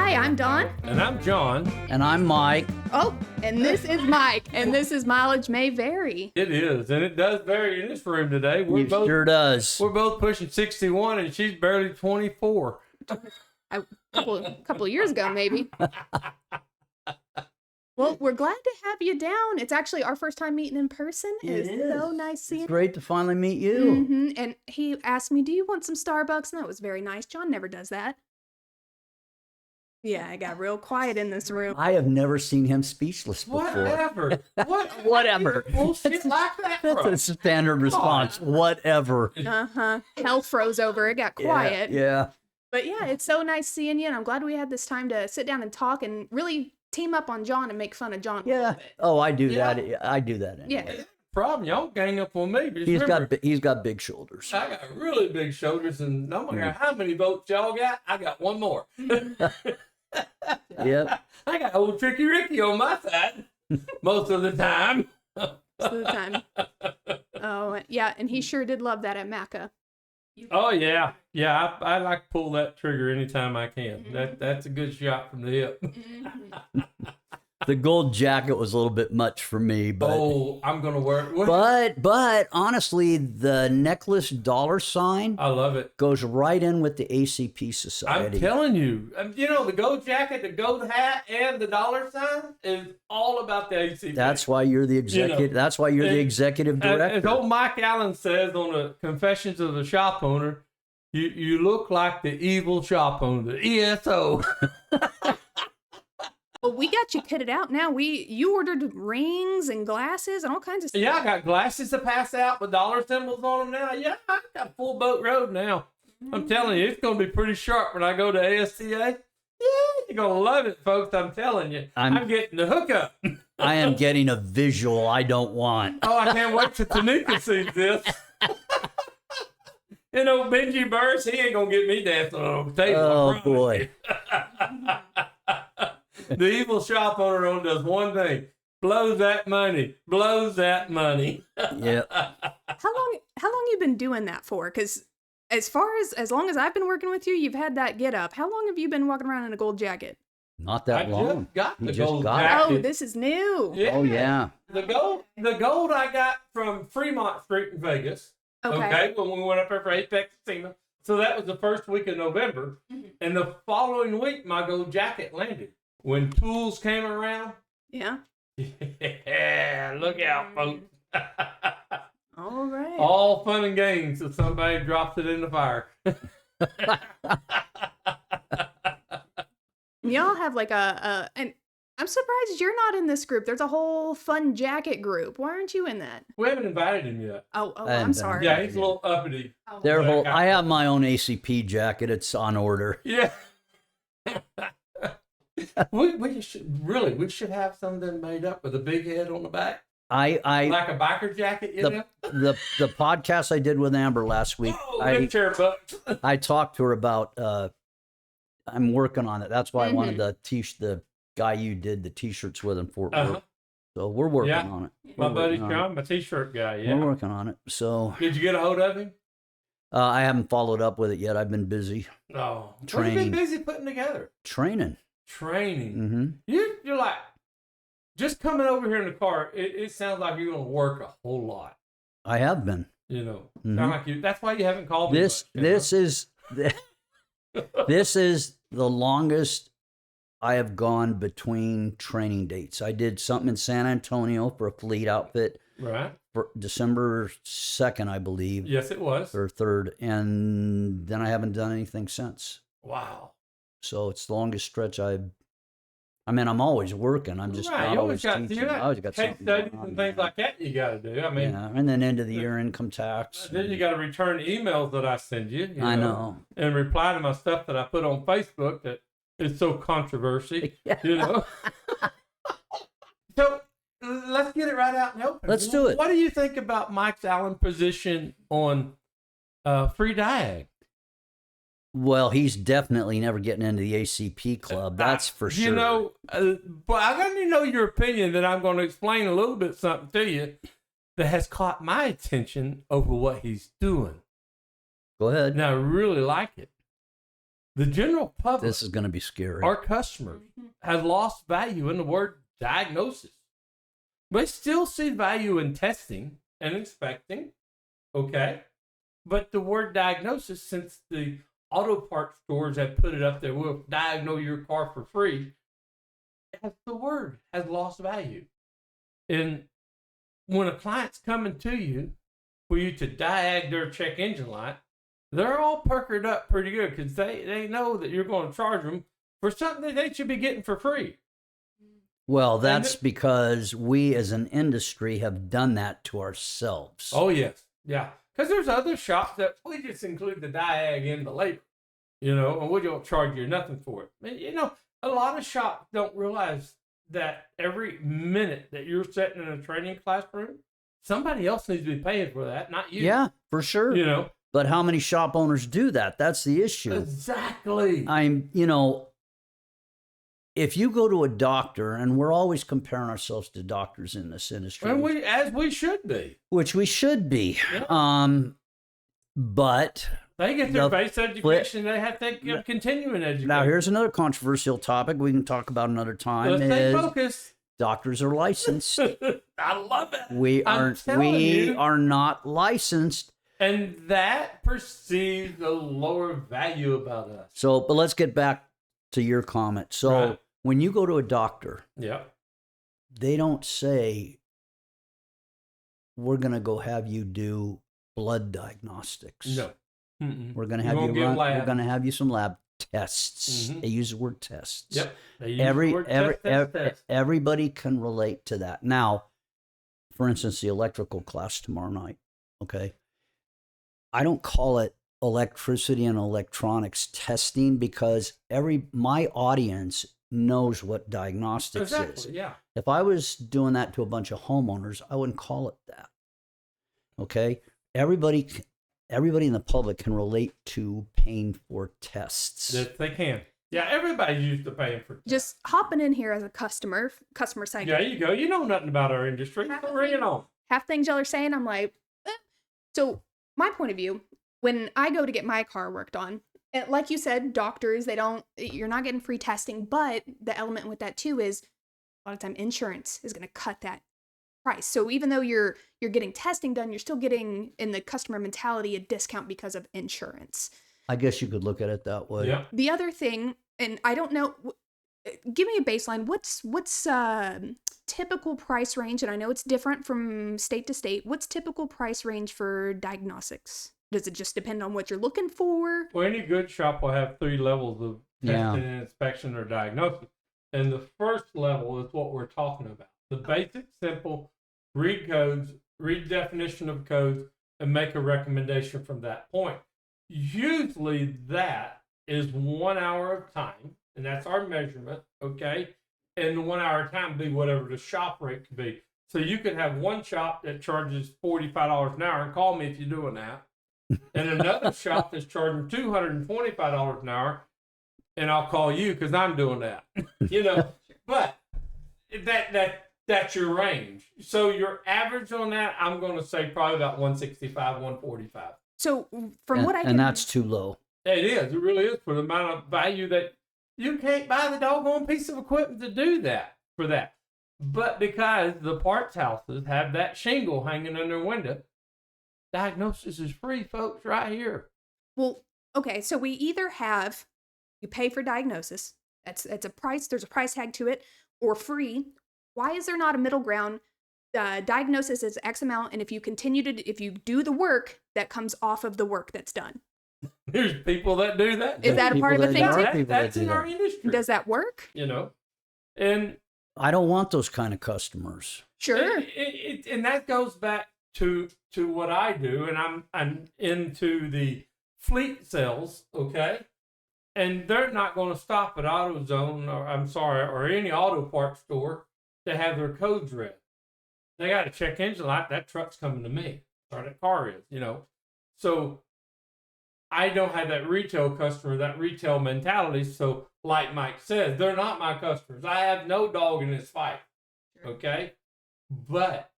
Hi, I'm Dawn. And I'm John. And I'm Mike. Oh, and this is Mike. And this is Mileage May Vary. It is, and it does vary in this room today. It sure does. We're both pushing 61, and she's barely 24. A couple of years ago, maybe. Well, we're glad to have you down. It's actually our first time meeting in person. It's so nice seeing you. It's great to finally meet you. Mm-hmm. And he asked me, do you want some Starbucks? And that was very nice. John never does that. Yeah, I got real quiet in this room. I have never seen him speechless before. Whatever. Whatever. Bullshit like that. That's a standard response. Whatever. Uh-huh. Hell froze over. It got quiet. Yeah. But yeah, it's so nice seeing you. And I'm glad we had this time to sit down and talk and really team up on John and make fun of John. Yeah. Oh, I do that. I do that. Anyway. Yeah. Problem, y'all gang up on me. He's got big shoulders. I got really big shoulders, and no matter how many votes y'all got, I got one more. Yep. I got old Tricky Ricky on my side most of the time. Most of the time. Oh, yeah, and he sure did love that at Macca. Oh, yeah. Yeah, I like to pull that trigger anytime I can. That's a good shot from the hip. The gold jacket was a little bit much for me, but I'm gonna wear it. But honestly, the necklace $sign I love it. Goes right in with the ACP Society. I'm telling you, the gold jacket, the gold hat, and the $sign is all about the ACP. That's why you're the executive. That's why you're the executive director. As old Mike Allen says on the Confessions of the Shop Owner, you look like the evil shop owner, the ESO. Well, we got you kitted out now. You ordered rings and glasses and all kinds of stuff. Yeah, I got glasses to pass out with dollar symbols on them now. Yeah, I got full boat road now. I'm telling you, it's going to be pretty sharp when I go to ASTA. Yeah, you're going to love it, folks. I'm telling you. I'm getting the hookup. I am getting a visual I don't want. Oh, I can't wait till Tanika sees this. Benji Burris, he ain't going to get me dancing on the table. Oh, boy. The evil shop owner only does one thing: blows that money. Yeah. How long you been doing that for? Because as long as I've been working with you, you've had that get up. How long have you been walking around in a gold jacket? Not that long. Just got the gold jacket. Oh, this is new. Yeah. Oh yeah. The gold I got from Fremont Street in Vegas. Okay. When we went up there for Apex Casino. So that was the first week of November, and the following week my gold jacket landed. When tools came around, yeah, look out, folks. All right. All fun and games if somebody drops it in the fire. Y'all have like and I'm surprised you're not in this group. There's a whole fun jacket group. Why aren't you in that? We haven't invited him yet. Oh, I'm sorry. Yeah, he's a little uppity. I have my own ACP jacket. It's on order. Yeah. we should have something made up with a big head on the back. I like a biker jacket, the podcast I did with Amber last week. I talked to her about I'm working on it. That's why I wanted to teach the guy you did the t-shirts with in Fort Worth. So we're working on it. My buddy Sean, my t-shirt guy. Yeah, we're working on it. So did you get a hold of him? I haven't followed up with it yet. I've been busy. Oh, training. What have you been busy putting together? Training. Mm-hmm. You're like, just coming over here in the car, it sounds like you're going to work a whole lot. I have been. Sound like you. That's why you haven't called me. This is the longest I have gone between training dates. I did something in San Antonio for a fleet outfit. Right. For December 2nd, I believe. Yes, it was. Or 3rd. And then I haven't done anything since. Wow. So it's the longest stretch I'm always working. I'm just not always teaching. I always got case studies and things like that you got to do. And then end of the year income tax. Then you got to return emails that I send you. I know. And reply to my stuff that I put on Facebook that is so controversial. So let's get it right out in the open. Let's do it. What do you think about Mike Allen's position on free Diag? Well, he's definitely never getting into the ACP club. That's for sure. But I got to know your opinion. That I'm going to explain a little bit something to you that has caught my attention over what he's doing. Go ahead. And I really like it. The general public, This is going to be scary. our customers, has lost value in the word diagnosis. They still see value in testing and inspecting, okay? But the word diagnosis, since the auto parts stores have put it up there, we'll diagnose your car for free, the word has lost value. And when a client's coming to you for you to diag their check engine light, they're all puckered up pretty good because they know that you're going to charge them for something that they should be getting for free. Well, that's because we as an industry have done that to ourselves. Oh, yes. Yeah. Because there's other shops that we just include the diag in the labor, and we don't charge you nothing for it. And, a lot of shops don't realize that every minute that you're sitting in a training classroom, somebody else needs to be paying for that, not you. Yeah, for sure. But how many shop owners do that? That's the issue. Exactly. If you go to a doctor, and we're always comparing ourselves to doctors in this industry. And as we should be. Which we should be. Yeah. But they get their base education. They have to get continuing education. Now, here's another controversial topic we can talk about another time. Let's stay focused. Doctors are licensed. I love it. We are not licensed. And that perceives a lower value about us. So, but let's get back to your comment. So, when you go to a doctor, they don't say, we're going to go have you do blood diagnostics. No. We're going to have we're going to have you some lab tests. They use the word tests. Yep. They use the word test. Everybody can relate to that. Now, for instance, the electrical class tomorrow night, okay? I don't call it electricity and electronics testing because my audience knows what diagnostics is. Yeah. If I was doing that to a bunch of homeowners, I wouldn't call it that. Okay? Everybody in the public can relate to paying for tests. Yes, they can. Yeah, everybody's used to paying for tests. Just hopping in here as a customer side. Yeah, you go. You know nothing about our industry. Bring it on. Half things y'all are saying, I'm like, eh. So my point of view, when I go to get my car worked on, like you said, doctors, you're not getting free testing, but the element with that too is a lot of time insurance is going to cut that price. So even though you're getting testing done, you're still getting, in the customer mentality, a discount because of insurance. I guess you could look at it that way. Yeah. The other thing, and I don't know, give me a baseline. What's typical price range? And I know it's different from state to state. What's typical price range for diagnostics? Does it just depend on what you're looking for? Well, any good shop will have 3 levels of testing and inspection or diagnosis. And the first level is what we're talking about. The basic, simple, read codes, read definition of codes, and make a recommendation from that point. Usually that is 1 hour of time, and that's our measurement, okay? And the 1 hour of time be whatever the shop rate could be. So you could have one shop that charges $45 an hour, and call me if you're doing that. And another shop that's charging $225 an hour, and I'll call you because I'm doing that. But that's your range. So your average on that, I'm going to say probably about 165, 145. So what I can... And that's too low. It is. It really is for the amount of value that you can't buy the doggone piece of equipment to do that for that. But because the parts houses have that shingle hanging in their window, diagnosis is free, folks, right here. Well, okay, so we either have, you pay for diagnosis, it's a price, there's a price tag to it, or free. Why is there not a middle ground? Diagnosis is X amount, and if you do the work, that comes off of the work that's done. There's people that do that. Is that a part of the thing too? That's in our industry. Does that work? And I don't want those kind of customers. Sure. And that goes back to what I do, and I'm into the fleet sales, okay? And they're not going to stop at AutoZone or any auto parts store to have their codes read. They got a check engine light, that truck's coming to me, or that car is, So I don't have that retail customer, that retail mentality. So like Mike says, they're not my customers. I have no dog in this fight, okay? But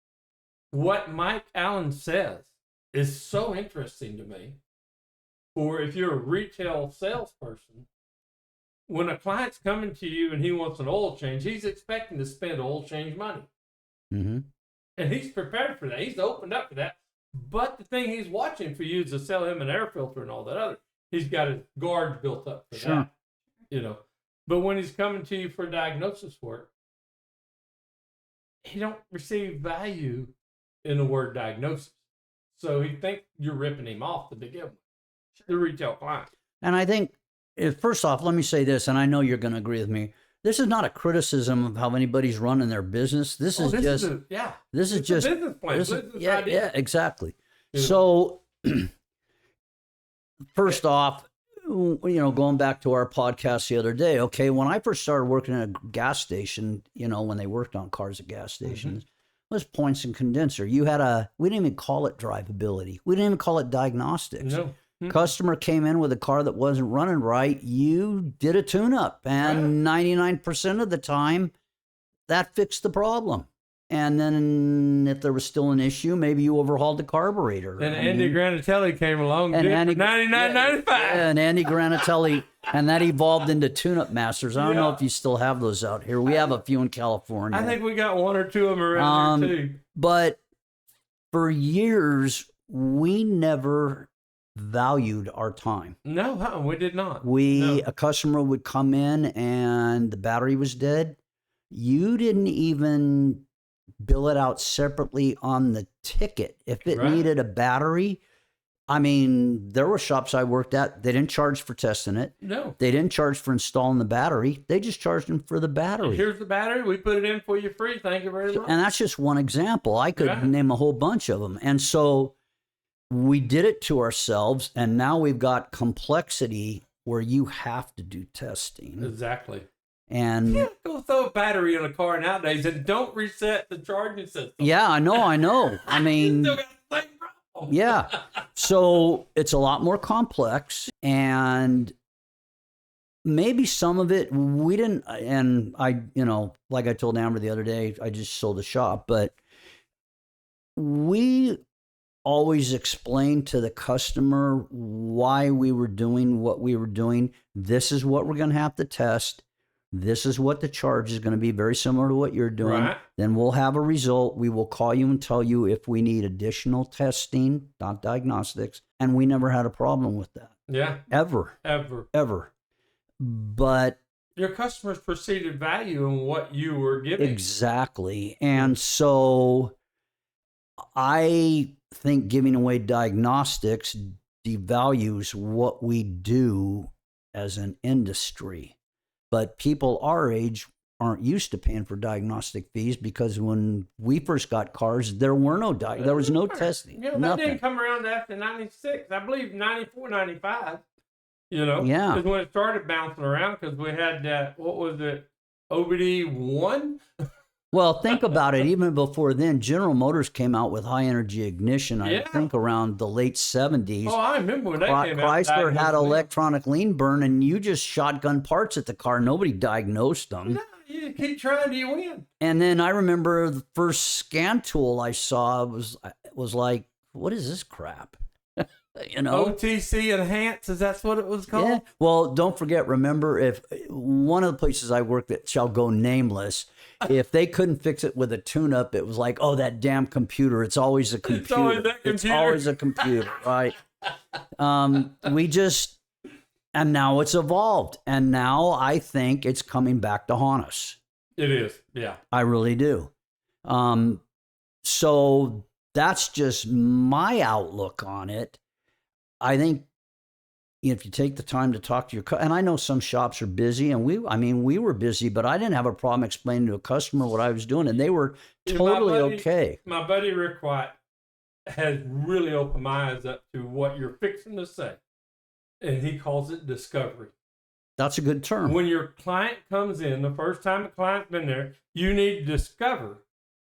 what Mike Allen says is so interesting to me. for if you're a retail salesperson, when a client's coming to you and he wants an oil change, he's expecting to spend oil change money. Mm-hmm. And he's prepared for that. He's opened up for that. But the thing he's watching for you is to sell him an air filter and all that other. He's got his guard built up for that. You know. But when he's coming to you for diagnosis work, he don't receive value in the word diagnosis. So he thinks you're ripping him off to begin with, the retail client. And I think, first off, let me say this, and I know you're going to agree with me. This is not a criticism of how anybody's running their business. This is just a business plan. Yeah, exactly. You know. So, first off, going back to our podcast the other day, okay, when I first started working at a gas station, when they worked on cars at gas stations, it was points and condenser. We didn't even call it drivability. We didn't even call it diagnostics. No. Customer came in with a car that wasn't running right. You did a tune-up, and 99% of the time, that fixed the problem. And then if there was still an issue, maybe you overhauled the carburetor. And Andy Granatelli came along and did $99.95. And Andy Granatelli, and that evolved into Tune-Up Masters. I don't know if you still have those out here. We have a few in California. I think we got one or two of them around here too. But for years, we never valued our time. No, we did not. A customer would come in and the battery was dead. You didn't even bill it out separately on the ticket. If it needed a battery, I mean, there were shops I worked at, they didn't charge for testing it. No. They didn't charge for installing the battery. They just charged them for the battery. Here's the battery. We put it in for you free. Thank you very much. And that's just one example. I could name a whole bunch of them. And so we did it to ourselves, and now we've got complexity where you have to do testing. Exactly. And you can't go throw a battery in a car nowadays and don't reset the charging system. Yeah, I know. I mean, still got the same problem. Yeah. So it's a lot more complex, and maybe some of it we didn't. And I, like I told Amber the other day, I just sold a shop, but we always explained to the customer why we were doing what we were doing. This is what we're going to have to test. This is what the charge is going to be, very similar to what you're doing. Right. Then we'll have a result. We will call you and tell you if we need additional testing, not diagnostics. And we never had a problem with that. Yeah. Ever. But your customers perceived value in what you were giving. Exactly. And so I think giving away diagnostics devalues what we do as an industry. But people our age aren't used to paying for diagnostic fees because when we first got cars, there were no there was no testing. That didn't come around after 96. I believe 94, 95. Yeah. Because when it started bouncing around, because we had that, what was it, OBD1? Well, think about it. Even before then, General Motors came out with high energy ignition, I think around the late 70s. Oh, I remember when they came out. Chrysler had electronic lean burn, and you just shotgun parts at the car. Nobody diagnosed them. No, you keep trying till you win. And then I remember the first scan tool I saw was like, what is this crap? OTC Enhance, that's what it was called? Yeah. Well, don't forget, remember, if one of the places I worked at shall go nameless, if they couldn't fix it with a tune-up, it was like, oh, that damn computer. It's always a computer. It's always a computer, right? And now it's evolved. And now I think it's coming back to haunt us. It is, yeah. I really do. So that's just my outlook on it. I think if you take the time to talk to and I know some shops are busy, and we were busy, but I didn't have a problem explaining to a customer what I was doing, and they were totally okay. My buddy Rick White has really opened my eyes up to what you're fixing to say, and he calls it discovery. That's a good term. When your client comes in, the first time the client's been there, you need to discover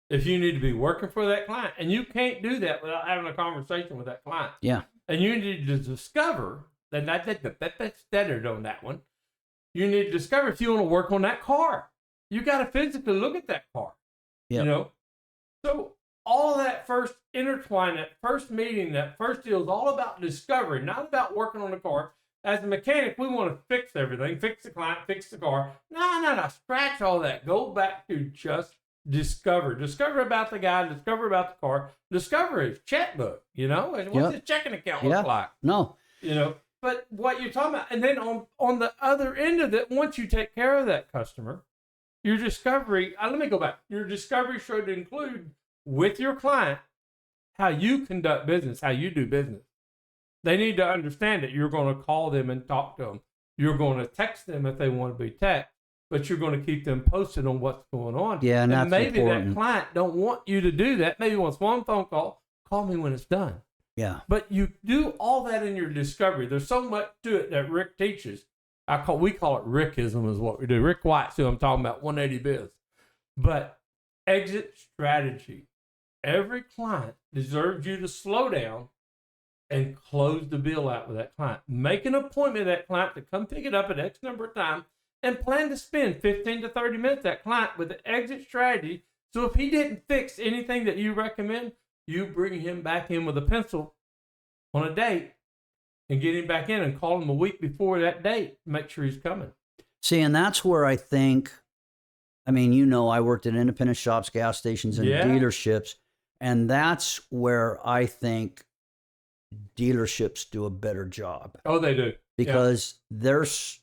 if you need to be working for that client, and you can't do that without having a conversation with that client. Yeah. And you need to discover that that's standard on that one. You need to discover if you want to work on that car. You got to physically look at that car. Yep. So all that first intertwine, that first meeting, that first deal is all about discovery, not about working on the car. As a mechanic, we want to fix everything, fix the client, fix the car. No, scratch all that. Go back to just discover. Discover about the guy, discover about the car, discover his checkbook, what's his checking account look like? No. But what you're talking about, and then on the other end of it, once you take care of that customer, your discovery, let me go back. Your discovery should include with your client how you conduct business, how you do business. They need to understand that you're going to call them and talk to them. You're going to text them if they want to be texted, but you're going to keep them posted on what's going on. Yeah, and that's maybe important. That client don't want you to do that. Maybe wants one phone call. Call me when it's done. Yeah. But you do all that in your discovery. There's so much to it that Rick teaches. We call it Rickism is what we do. Rick White's who I'm talking about, 180 Biz. But exit strategy. Every client deserves you to slow down and close the bill out with that client. Make an appointment with that client to come pick it up at X number of time and plan to spend 15 to 30 minutes with that client with the exit strategy. So if he didn't fix anything that you recommend, you bring him back in with a pencil on a date and get him back in and call him a week before that date to make sure he's coming. See, and that's where I think, I worked at independent shops, gas stations, and dealerships, and that's where I think dealerships do a better job. Oh, they do. Because there's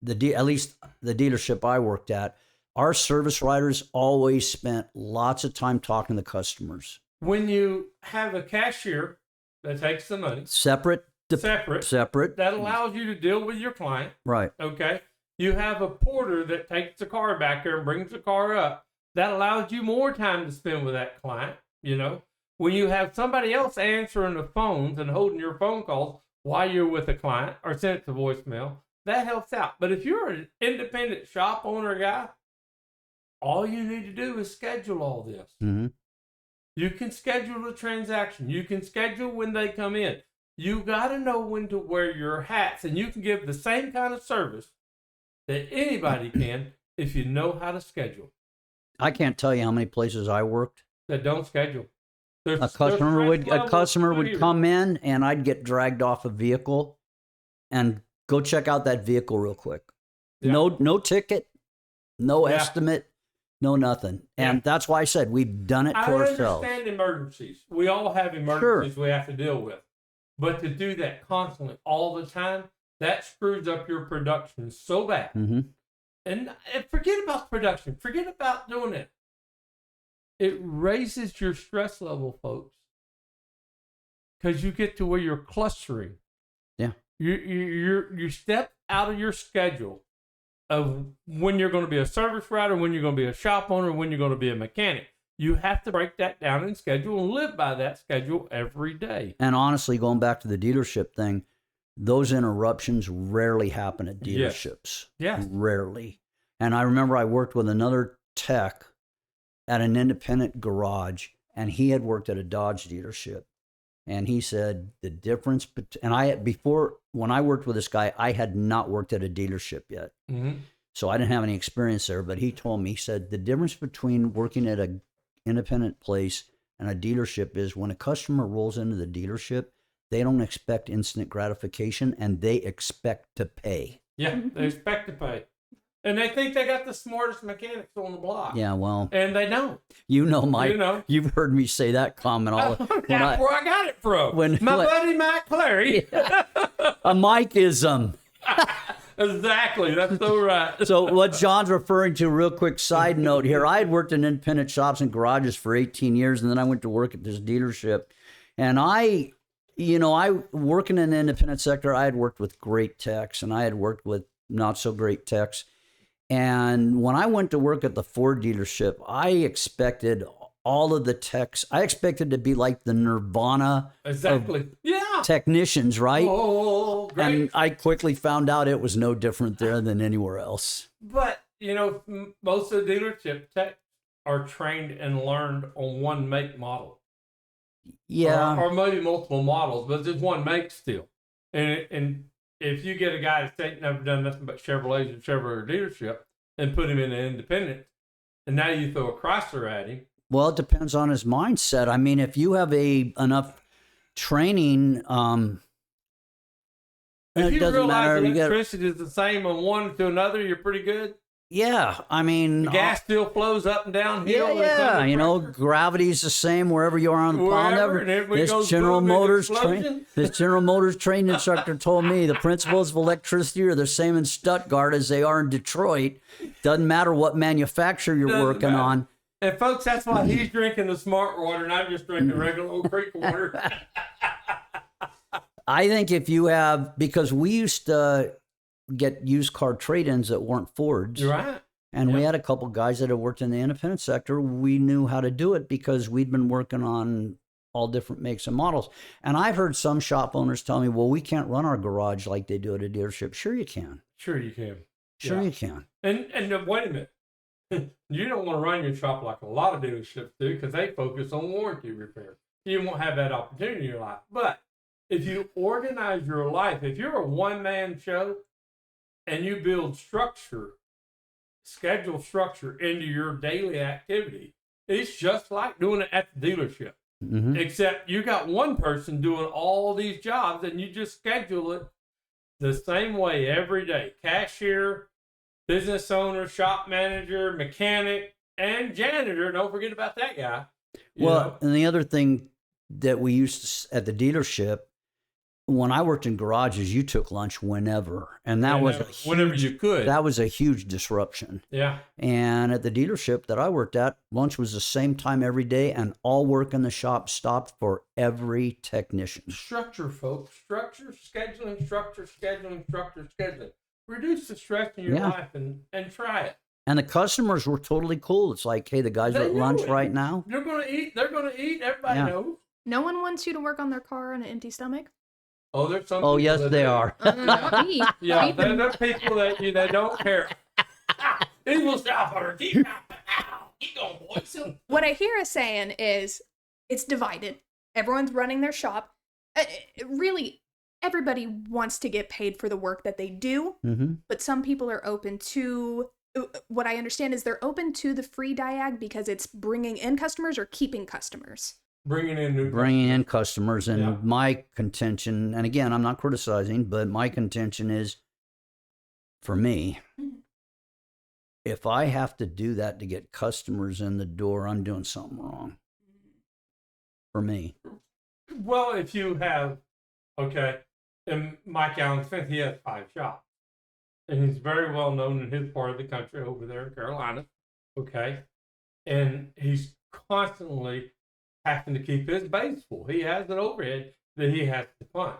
at least the dealership I worked at, our service writers always spent lots of time talking to customers. When you have a cashier that takes the money. Separate. That allows you to deal with your client. Right. Okay. You have a porter that takes the car back there and brings the car up. That allows you more time to spend with that client. When you have somebody else answering the phones and holding your phone calls while you're with a client or send it to voicemail, that helps out. But if you're an independent shop owner guy, all you need to do is schedule all this. Mm-hmm. You can schedule the transaction. You can schedule when they come in. You got to know when to wear your hats, and you can give the same kind of service that anybody can if you know how to schedule. I can't tell you how many places I worked that don't schedule. A customer would come in, and I'd get dragged off a vehicle and go check out that vehicle real quick. Yeah. No ticket, no estimate. No, nothing. And that's why I said we've done it for ourselves. I understand emergencies. We all have emergencies we have to deal with. But to do that constantly, all the time, that screws up your production so bad. Mm-hmm. And forget about production. Forget about doing it. It raises your stress level, folks. Because you get to where you're clustering. Yeah. You step out of your schedule of when you're going to be a service writer, when you're going to be a shop owner, when you're going to be a mechanic. You have to break that down and schedule and live by that schedule every day. And honestly, going back to the dealership thing, those interruptions rarely happen at dealerships. Yes. Rarely. And I remember I worked with another tech at an independent garage, and he had worked at a Dodge dealership. And he said the difference, when I worked with this guy, I had not worked at a dealership yet. Mm-hmm. So I didn't have any experience there, but he told me, he said, the difference between working at an independent place and a dealership is when a customer rolls into the dealership, they don't expect instant gratification and they expect to pay. Yeah, they expect to pay. And they think they got the smartest mechanics on the block. Yeah, well. And they don't. You've heard me say that comment all That's where I got it from. My buddy Mike Cleary. Yeah. A Mikeism. Exactly. That's so right. So what John's referring to, real quick side note here, I had worked in independent shops and garages for 18 years, and then I went to work at this dealership. And I working in the independent sector, I had worked with great techs, and I had worked with not so great techs. And when I went to work at the Ford dealership, I expected all of the techs. I expected to be like the Nirvana of technicians, right? Oh, great. And I quickly found out it was no different there than anywhere else. But, most of the dealership techs are trained and learned on one make model. Yeah. Or maybe multiple models, but just one make still. And if you get a guy that's ain't never done nothing but Chevrolets and Chevrolet dealership and put him in an independent, and now you throw a Chrysler at him, Well, it depends on his mindset. I mean, if you have enough training, If it you doesn't realize matter. electricity is the same on one to another, you're pretty good. Yeah, I mean, The gas still flows up and down hill. yeah. You know, gravity's the same wherever you are on the pond. This General Motors training instructor told me the principles of electricity are the same in Stuttgart as they are in Detroit. Doesn't matter what manufacturer you're working on. And folks, that's why he's drinking the smart water, and I'm just drinking regular old creek water. I think if you have, because we used to get used car trade-ins that weren't Fords. You're right. And we had a couple guys that had worked in the independent sector. We knew how to do it because we'd been working on all different makes and models. And I've heard some shop owners tell me, well, we can't run our garage like they do at a dealership. Sure you can. Sure you can. Sure you can. And wait a minute. You don't want to run your shop like a lot of dealerships do because they focus on warranty repair. You won't have that opportunity in your life. But if you organize your life, if you're a one-man show and you build schedule structure into your daily activity, it's just like doing it at the dealership. Mm-hmm. Except you got one person doing all these jobs and you just schedule it the same way every day. Cashier, business owner, shop manager, mechanic, and janitor. Don't forget about that guy. Well, and the other thing that we used to, at the dealership, when I worked in garages, you took lunch whenever, and that was whenever you could. That was a huge disruption. Yeah. And at the dealership that I worked at, lunch was the same time every day, and all work in the shop stopped for every technician. Structure, folks. Structure, scheduling. Reduce the stress in your life and try it. And the customers were totally cool. It's like, hey, the guys are at lunch right now. They're going to eat. They're going to eat. Everybody knows. No one wants you to work on their car on an empty stomach. Oh, there's some. Oh, yes, they are. Not me. Yeah, they're people that don't care. He will stop her. Keep going, boys. What I hear us saying is it's divided. Everyone's running their shop. Really, everybody wants to get paid for the work that they do, but some people are open to. What I understand is they're open to the free Diag because it's bringing in customers or keeping customers. Bringing in customers. And my contention, and again, I'm not criticizing, but my contention is, for me, if I have to do that to get customers in the door, I'm doing something wrong. For me. Well, if you have, and Mike Allen Smith, he has 5 shops. And he's very well known in his part of the country over there in Carolina. And he's constantly having to keep his base full. He has an overhead that he has to fund.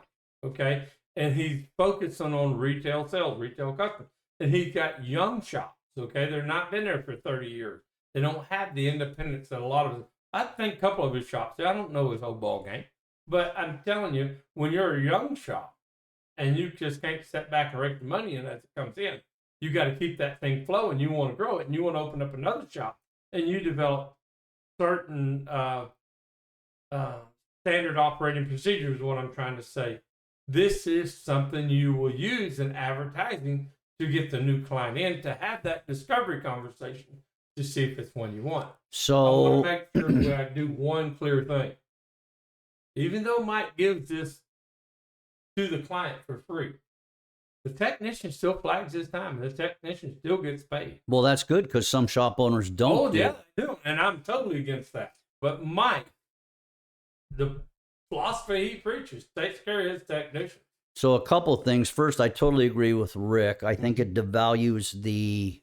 And he's focusing on retail sales, retail customers. And he's got young shops. They're not been there for 30 years. They don't have the independence that a lot of, I think a couple of his shops, I don't know his whole ball game, but I'm telling you, when you're a young shop and you just can't sit back and rake the money in as it comes in, you got to keep that thing flowing. You want to grow it and you want to open up another shop and you develop certain standard operating procedures is what I'm trying to say. This is something you will use in advertising to get the new client in, to have that discovery conversation to see if it's one you want. So I want to make sure that I do one clear thing. Even though Mike gives this to the client for free, the technician still flags his time, and the technician still gets paid. Well, that's good because some shop owners don't. Oh, yeah, they do. And I'm totally against that. But Mike, the philosophy he preaches, takes care of his technician. So a couple of things. First, I totally agree with Rick. I think it devalues the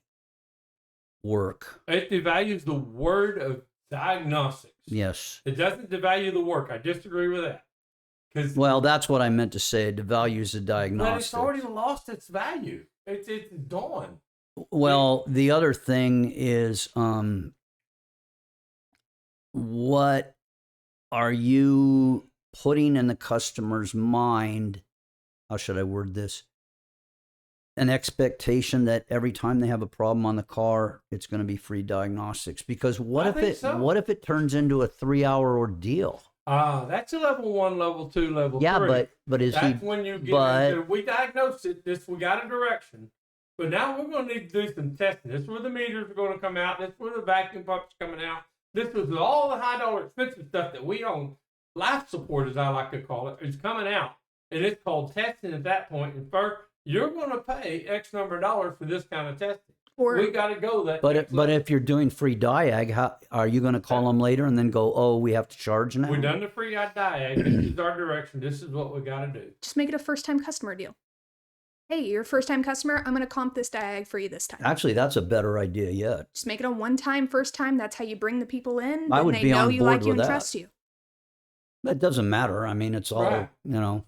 work. It devalues the word of diagnostics. Yes. It doesn't devalue the work. I disagree with that. Well, that's what I meant to say. It devalues the diagnostics. But it's already lost its value. It's gone. Well, the other thing is, what are you putting in the customer's mind? How should I word this? An expectation that every time they have a problem on the car, it's going to be free diagnostics. Because what if it turns into a 3-hour ordeal? That's a level 1, level 2, level 3. Yeah, but that's when you get into, we diagnosed it. We got a direction, but now we're going to need to do some testing. This is where the meters are going to come out. This is where the vacuum pump's coming out. This was all the high dollar expensive stuff that we own. Life support, as I like to call it, is coming out. And it's called testing at that point. And first, you're going to pay X number of dollars for this kind of testing. We got to go that. But if you're doing free Diag, how are you going to call them later and then go, oh, we have to charge now? We've done the free Diag. This is our direction. This is what we got to do. Just make it a first-time customer deal. Hey, you're a first-time customer. I'm going to comp this Diag for you this time. Actually, that's a better idea yet. Just make it a one-time, first time. That's how you bring the people in. I would be on board with that. They know you, like you, and trust you. That doesn't matter. I mean, it's all, right. you know.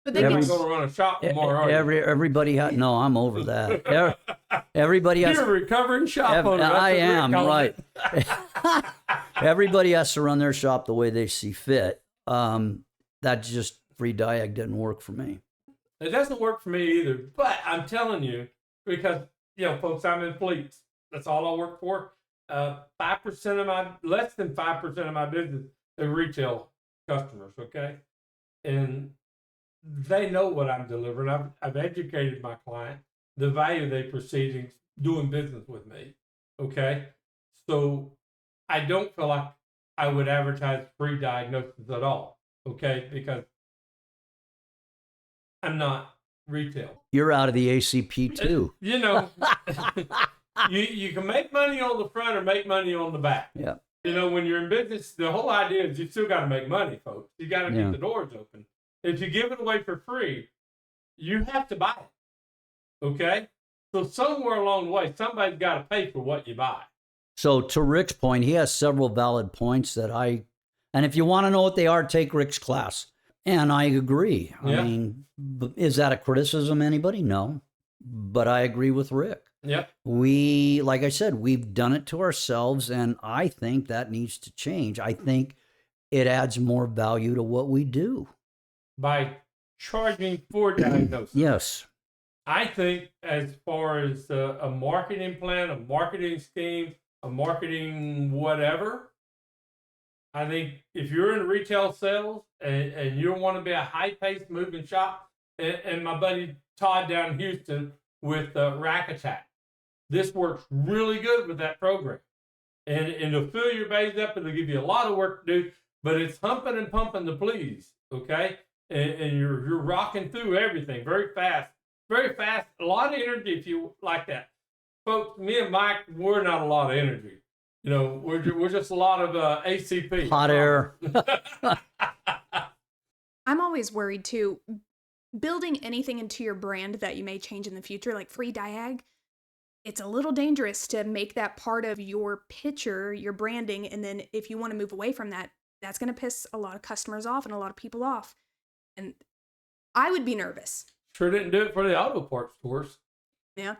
But they're not going to run a shop tomorrow, are you? Everybody has, no, I'm over that. Everybody has. You're a recovering shop owner. I am, right. Everybody has to run their shop the way they see fit. That just free Diag didn't work for me. It doesn't work for me either. But I'm telling you, because, you know, folks, I'm in fleets. That's all I work for. 5% of my, less than 5% of my business is retail customers, okay? And they know what I'm delivering. I've educated my client, the value they perceive in doing business with me, okay? So I don't feel like I would advertise free diagnosis at all, okay? Because I'm not retail. You're out of the ACP too. You know, you can make money on the front or make money on the back. Yeah. You know, when you're in business, the whole idea is you still got to make money, folks. You got to keep the doors open. If you give it away for free, you have to buy it. Okay? So somewhere along the way, somebody's got to pay for what you buy. So to Rick's point, he has several valid points and if you want to know what they are, take Rick's class. And I agree. I mean, is that a criticism, anybody? No. But I agree with Rick. Yep. Like I said, we've done it to ourselves, and I think that needs to change. I think it adds more value to what we do. By charging for diagnosis. Yes. I think as far as a marketing plan, a marketing scheme, a marketing whatever, I think if you're in retail sales and you want to be a high-paced moving shop, and my buddy Todd down in Houston with Rack Attack, this works really good with that program. And it'll fill your bays up. It'll give you a lot of work to do, but it's humping and pumping the please, okay? And you're rocking through everything very fast, a lot of energy if you like that. Folks, me and Mike, we're not a lot of energy. You know, we're just a lot of ACP. Hot air. I'm always worried too. Building anything into your brand that you may change in the future, like free Diag, it's a little dangerous to make that part of your picture, your branding, and then if you want to move away from that, that's going to piss a lot of customers off and a lot of people off. And I would be nervous. Sure didn't do it for the auto parts stores. Yeah.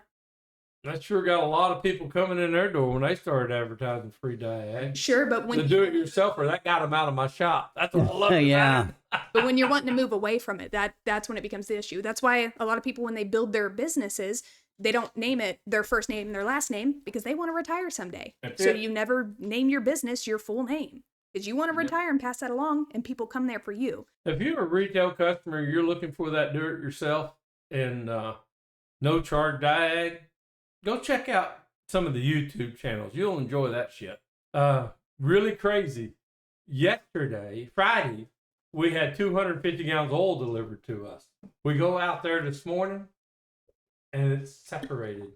That sure got a lot of people coming in their door when they started advertising free Diag. Sure, but when the do-it-yourselfer, that got them out of my shop. That's what I love. Yeah. But when you're wanting to move away from it, that's when it becomes the issue. That's why a lot of people, when they build their businesses, they don't name it their first name and their last name because they want to retire someday. So you never name your business your full name because you want to retire and pass that along, and people come there for you. If you're a retail customer, you're looking for that do-it-yourself and no charge Diag, go check out some of the YouTube channels. You'll enjoy that shit. Really crazy. Yesterday, Friday, we had 250 gallons of oil delivered to us. We go out there this morning, and it's separated.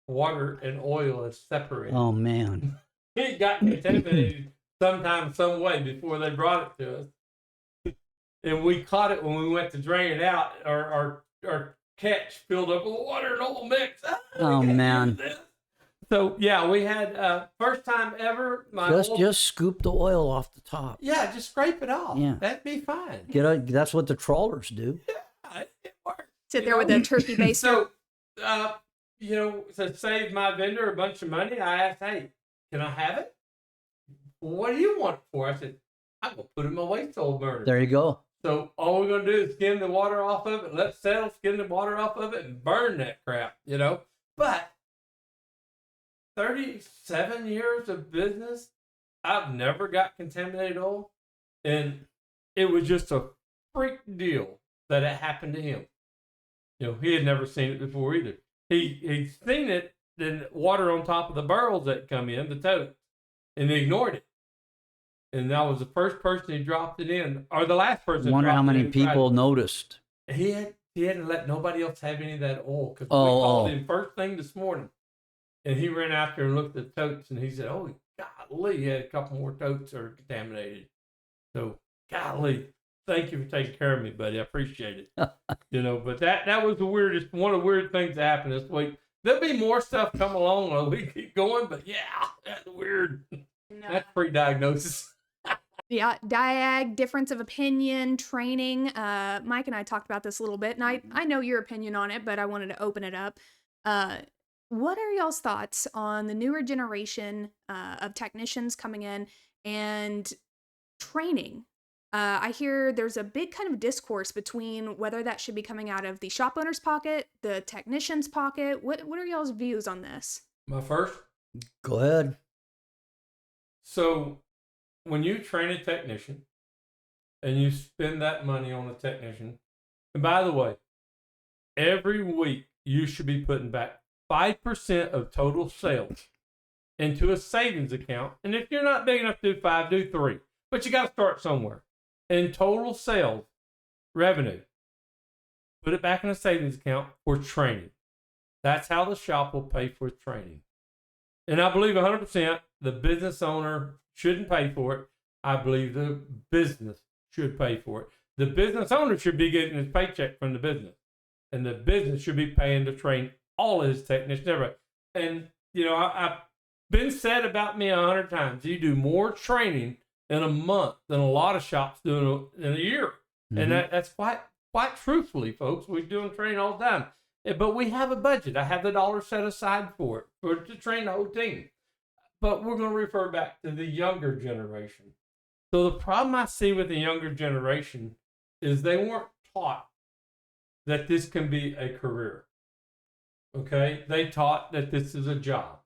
Water and oil is separated. Oh, man. It got contaminated sometime, some way before they brought it to us. And we caught it when we went to drain it out. Our catch filled up with water and oil mix. Oh, man. So, yeah, we had first time ever. Just scoop the oil off the top. Yeah, just scrape it off. Yeah. That'd be fine. That's what the trawlers do. Yeah, it works. Sit there with a turkey baster. So, to save my vendor a bunch of money, I asked, hey, can I have it? Well, what do you want it for? I said, I'm going to put it in my waste oil burner. There you go. So all we're going to do is skim the water off of it, let it settle, skim the water off of it, and burn that crap, But 37 years of business, I've never got contaminated oil. And it was just a freak deal that it happened to him. He had never seen it before either. He'd seen it, then water on top of the barrels that come in, the totes, and he ignored it. And that was the first person he dropped it in, or the last person. Wonder how many people noticed. He hadn't let nobody else have any of that oil, because we called him first thing this morning, and he ran out there and looked at the totes, and he said, "Oh, golly, he had a couple more totes that are contaminated." So, golly, thank you for taking care of me, buddy. I appreciate it. But that was one of the weird things that happened this week. There'll be more stuff come along as we keep going, but yeah, that's weird. No. That's pre-diagnosis. Yeah, Diag, difference of opinion, training. Mike and I talked about this a little bit, and I know your opinion on it, but I wanted to open it up. What are y'all's thoughts on the newer generation of technicians coming in and training? I hear there's a big kind of discourse between whether that should be coming out of the shop owner's pocket, the technician's pocket. What are y'all's views on this? My first? Go ahead. So, when you train a technician and you spend that money on a technician, and by the way, every week you should be putting back 5% of total sales into a savings account. And if you're not big enough to do 5, do 3. But you got to start somewhere. In total sales revenue, put it back in a savings account for training. That's how the shop will pay for training. And I believe 100% the business owner shouldn't pay for it. I believe the business should pay for it. The business owner should be getting his paycheck from the business. And the business should be paying to train all of his technicians, everybody. And, I've been said about me 100 times. You do more training in a month than a lot of shops do in a year. Mm-hmm. And that's quite truthfully, folks. We're doing training all the time. But we have a budget. I have the dollar set aside for it, to train the whole team. But we're going to refer back to the younger generation. So the problem I see with the younger generation is they weren't taught that this can be a career. Okay? They taught that this is a job.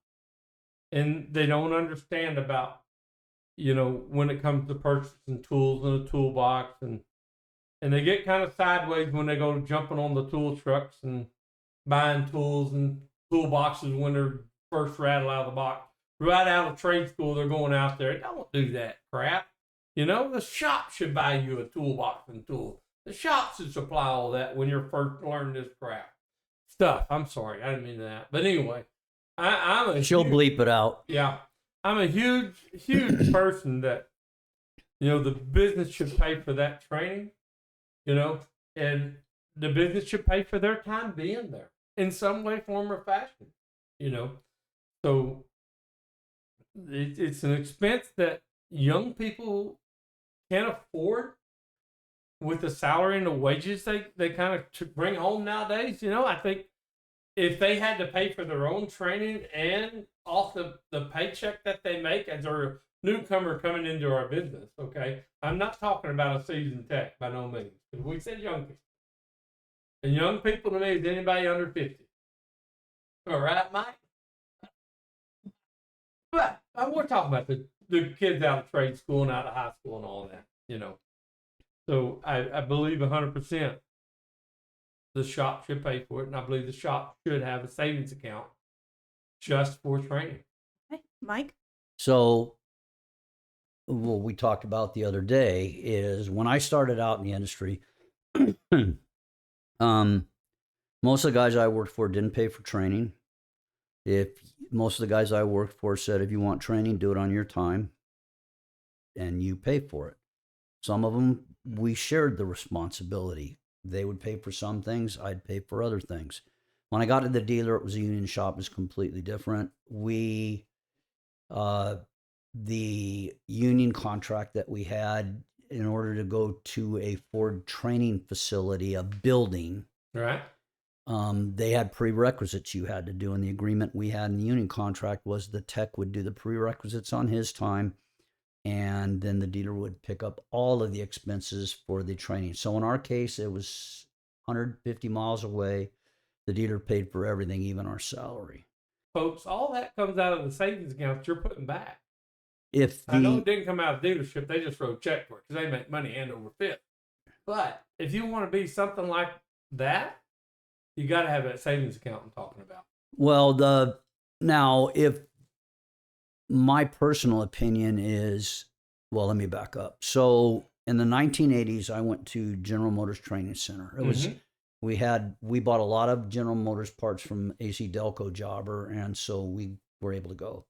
And they don't understand about, when it comes to purchasing tools in a toolbox. And they get kind of sideways when they go jumping on the tool trucks and buying tools and toolboxes when they're first rattle out of the box. Right out of trade school, they're going out there. Don't do that crap. The shop should buy you a toolbox and tool. The shop should supply all that when you're first learning this crap stuff. I'm sorry, I didn't mean that. But anyway, She'll bleep it out. Yeah, I'm a huge person that, the business should pay for that training, and the business should pay for their time being there in some way, form, or fashion, So it's an expense that young people can't afford with the salary and the wages they kind of bring home nowadays. I think if they had to pay for their own training and off the paycheck that they make as a newcomer coming into our business, okay? I'm not talking about a seasoned tech by no means. We said young people. And young people to me is anybody under 50. All right, Mike? But we're talking about the kids out of trade school and out of high school and all that, So I believe 100% the shop should pay for it, and I believe the shop should have a savings account just for training. Okay, Mike? So what we talked about the other day is when I started out in the industry, most of the guys I worked for didn't pay for training. Most of the guys I worked for said, if you want training, do it on your time, and you pay for it. Some of them, we shared the responsibility. They would pay for some things, I'd pay for other things. When I got to the dealer, it was a union shop, it was completely different. The union contract that we had in order to go to a Ford training facility, a building, right? They had prerequisites you had to do, and the agreement we had in the union contract was the tech would do the prerequisites on his time, and then the dealer would pick up all of the expenses for the training. So in our case, it was 150 miles away. The dealer paid for everything, even our salary. Folks, all that comes out of the savings account you're putting back. I know it didn't come out of dealership, they just wrote a check for it because they make money hand over fist. But if you want to be something like that, you got to have that savings account I'm talking about. Well, now, if my personal opinion is Well, let me back up. So in the 1980s, I went to General Motors Training Center. It was we bought a lot of General Motors parts from AC Delco Jobber, and so we were able to go.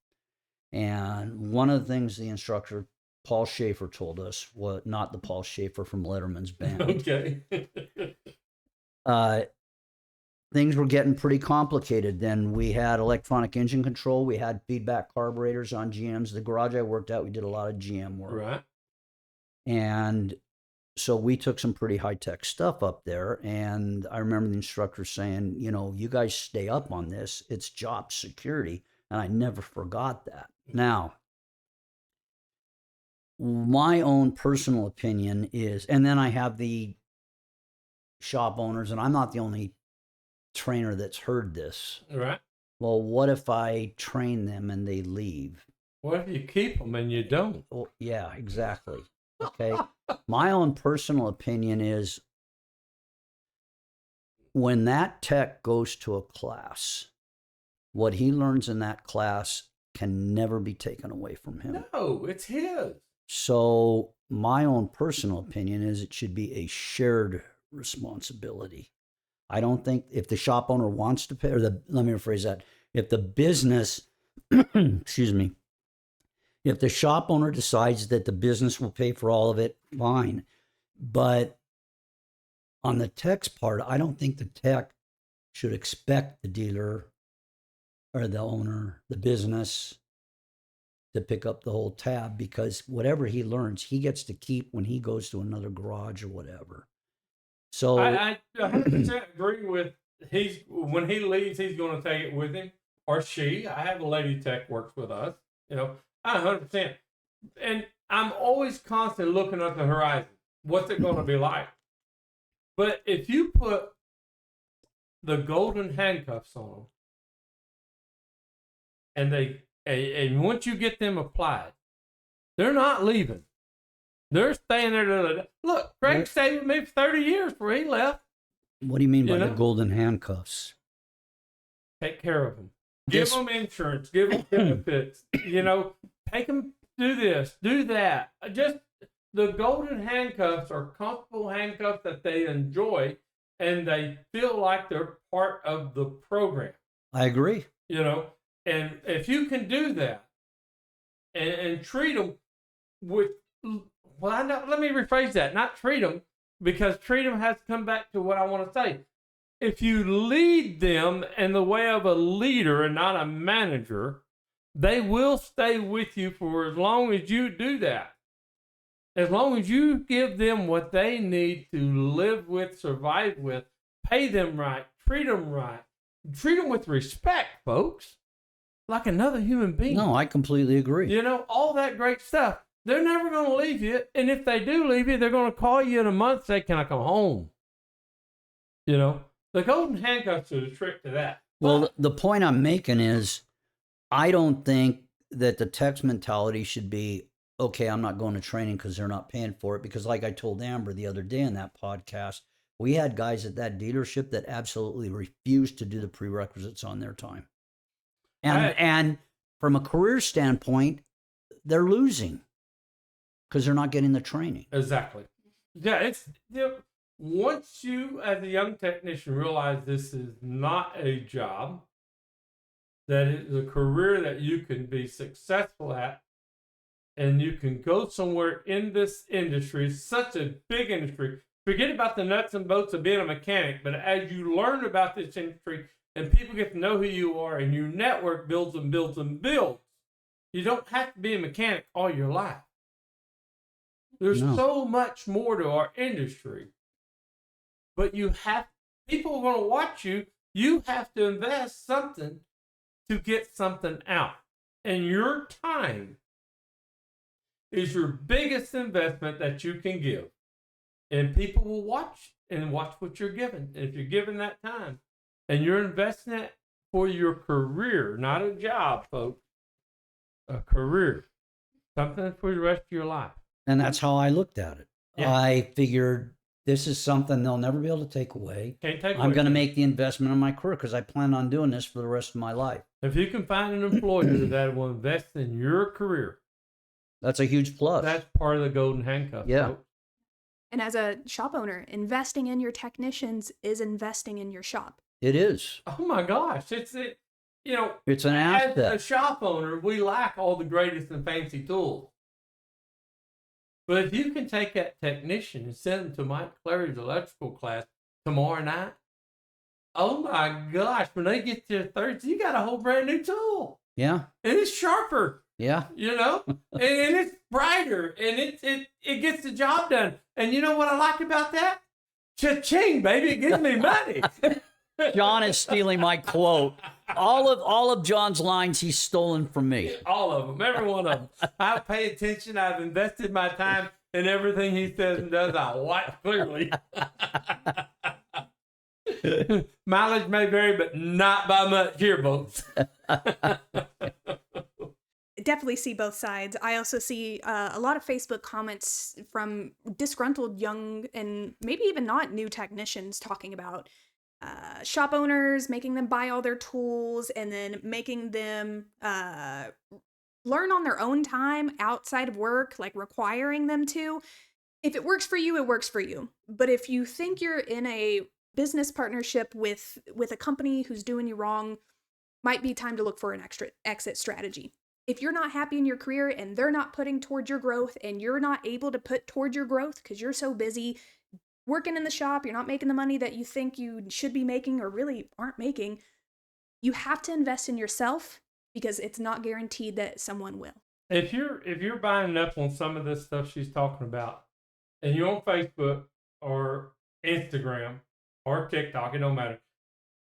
And one of the things the instructor Paul Schaefer told us, was not the Paul Schaefer from Letterman's band. Okay. Things were getting pretty complicated. Then we had electronic engine control. We had feedback carburetors on GMs. The garage I worked at, we did a lot of GM work. Right. And so we took some pretty high-tech stuff up there. And I remember the instructor saying, you know, you guys stay up on this. It's job security. And I never forgot that. Now, my own personal opinion is, and then I have the shop owners, and I'm not the only trainer that's heard this. Right. Well, what if I train them and they leave? What if you keep them and you don't? Well, yeah, exactly. Okay. My own personal opinion is when that tech goes to a class, what he learns in that class can never be taken away from him. No, it's his. So my own personal opinion is it should be a shared responsibility. I don't think if the shop owner wants to pay, or let me rephrase that. If the business, excuse me, if the shop owner decides that the business will pay for all of it, fine. But on the tech's part, I don't think the tech should expect the dealer or the owner, the business, to pick up the whole tab, because whatever he learns, he gets to keep when he goes to another garage or whatever. So I 100% agree with when he leaves, he's going to take it with him, or she. I have a lady tech works with us. You know, I 100%. And I'm always constantly looking at the horizon. What's it going to be like? But if you put the golden handcuffs on them, and once you get them applied, they're not leaving. They're staying there. Look, Greg stayed with me for 30 years before he left. What do you mean by the golden handcuffs? Take care of them. Give them insurance. Give them benefits. You know, take them, do this, do that. Just the golden handcuffs are comfortable handcuffs that they enjoy, and they feel like they're part of the program. I agree. You know, and if you can do that and treat them with, well, let me rephrase that. Not treat them, because treat them has to come back to what I want to say. If you lead them in the way of a leader and not a manager, they will stay with you for as long as you do that. As long as you give them what they need to live with, survive with, pay them right, treat them with respect, folks. Like another human being. No, I completely agree. You know, all that great stuff. They're never going to leave you. And if they do leave you, they're going to call you in a month and say, can I come home? You know, the golden handcuffs are the trick to that. Well, the point I'm making is I don't think that the tech's mentality should be, okay, I'm not going to training because they're not paying for it. Because like I told Amber the other day in that podcast, we had guys at that dealership that absolutely refused to do the prerequisites on their time. And from a career standpoint, they're losing because they're not getting the training. Exactly. Yeah, once you, as a young technician, realize this is not a job, that it's a career that you can be successful at, and you can go somewhere in this industry. It's such a big industry. Forget about the nuts and bolts of being a mechanic, but as you learn about this industry, and people get to know who you are, and your network builds and builds and builds. You don't have to be a mechanic all your life. There's so much more to our industry. But people are going to watch you. You have to invest something to get something out. And your time is your biggest investment that you can give. And people will watch what you're giving. And if you're giving that time, and you're investing it for your career, not a job, folks. A career. Something for the rest of your life. And that's how I looked at it. Yeah. I figured this is something they'll never be able to take away. Can't take away. I'm going to make the investment in my career because I plan on doing this for the rest of my life. If you can find an employer that will invest in your career, That's a huge plus. That's part of the golden handcuff. Yeah. Folks. And as a shop owner, investing in your technicians is investing in your shop. It is. Oh my gosh. It's an asset. As a shop owner, we lack all the greatest and fancy tools. But if you can take that technician and send them to Mike Cleary's electrical class tomorrow night, oh my gosh, when they get there Thursday, you got a whole brand new tool. Yeah. And it's sharper. Yeah. and it's brighter, and it gets the job done. And you know what I like about that? Cha-ching, baby, it gives me money. John is stealing my quote. All of John's lines he's stolen from me. All of them, every one of them. I pay attention. I've invested my time in everything he says and does. I watch clearly. Mileage may vary, but not by much here, folks. Definitely see both sides. I also see a lot of Facebook comments from disgruntled young and maybe even not new technicians talking about shop owners, making them buy all their tools and then making them learn on their own time outside of work, like requiring them to. If it works for you, it works for you. But if you think you're in a business partnership with a company who's doing you wrong, might be time to look for an extra exit strategy. If you're not happy in your career and they're not putting towards your growth and you're not able to put towards your growth because you're so busy working in the shop, you're not making the money that you think you should be making or really aren't making, you have to invest in yourself because it's not guaranteed that someone will. If you're buying up on some of this stuff she's talking about and you're on Facebook or Instagram or TikTok, it don't matter.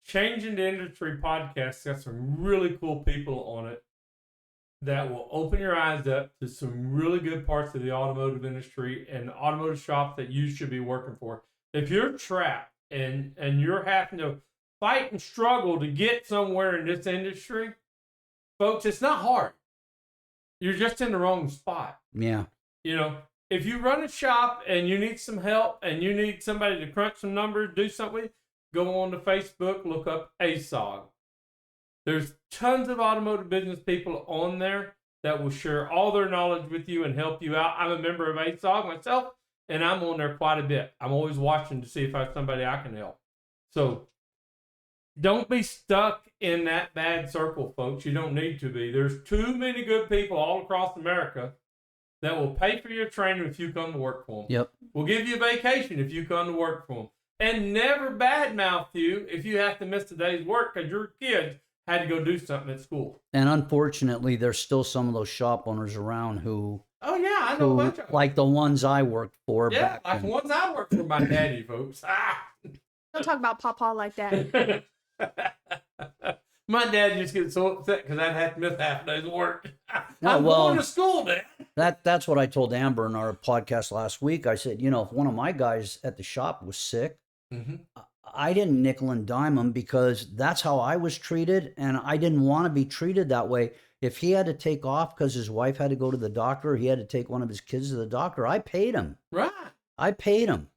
Changing the Industry podcast got some really cool people on it that will open your eyes up to some really good parts of the automotive industry and automotive shops that you should be working for. If you're trapped and you're having to fight and struggle to get somewhere in this industry, folks, it's not hard. You're just in the wrong spot. Yeah. If you run a shop and you need some help and you need somebody to crunch some numbers, do something, go on to Facebook, look up ASOG. There's tons of automotive business people on there that will share all their knowledge with you and help you out. I'm a member of ASOG myself, and I'm on there quite a bit. I'm always watching to see if I have somebody I can help. So don't be stuck in that bad circle, folks. You don't need to be. There's too many good people all across America that will pay for your training if you come to work for them. Yep. Will give you a vacation if you come to work for them. And never badmouth you if you have to miss a day's work because your kids had to go do something at school. And unfortunately, there's still some of those shop owners around who... Oh, yeah, I know a bunch of them. Like the ones I worked for. Yeah, like the ones I worked for my daddy, folks. Don't talk about Pawpaw like that. My dad just gets so upset because I'd have to miss half a day's work. No, I'm going to school, Dad. That's what I told Amber in our podcast last week. I said, if one of my guys at the shop was sick, I didn't nickel and dime him because that's how I was treated, and I didn't want to be treated that way. If he had to take off because his wife had to go to the doctor, he had to take one of his kids to the doctor, I paid him. Right. I paid him.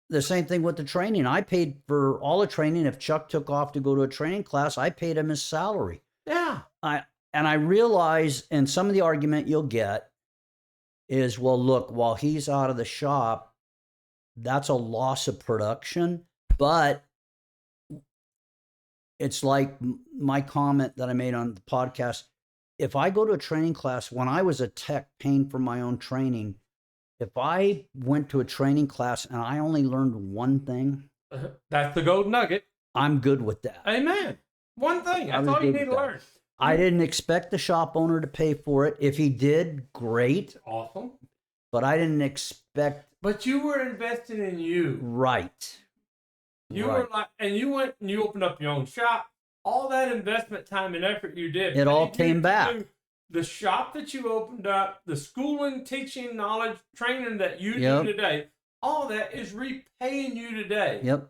The same thing with the training. I paid for all the training. If Chuck took off to go to a training class, I paid him his salary. Yeah. And I realize, and some of the argument you'll get is, well, look, while he's out of the shop, that's a loss of production. But it's like my comment that I made on the podcast. If I go to a training class, when I was a tech paying for my own training, if I went to a training class and I only learned one thing, that's the gold nugget. I'm good with that. Amen. One thing. That's all you need to learn. I didn't expect the shop owner to pay for it. If he did, great. Awesome. But I didn't expect. But you were investing in you. Right. Were like, and you went and you opened up your own shop. All that investment, time, and effort you did. It all came back. The shop that you opened up, the schooling, teaching, knowledge, training that you do today, all that is repaying you today. Yep.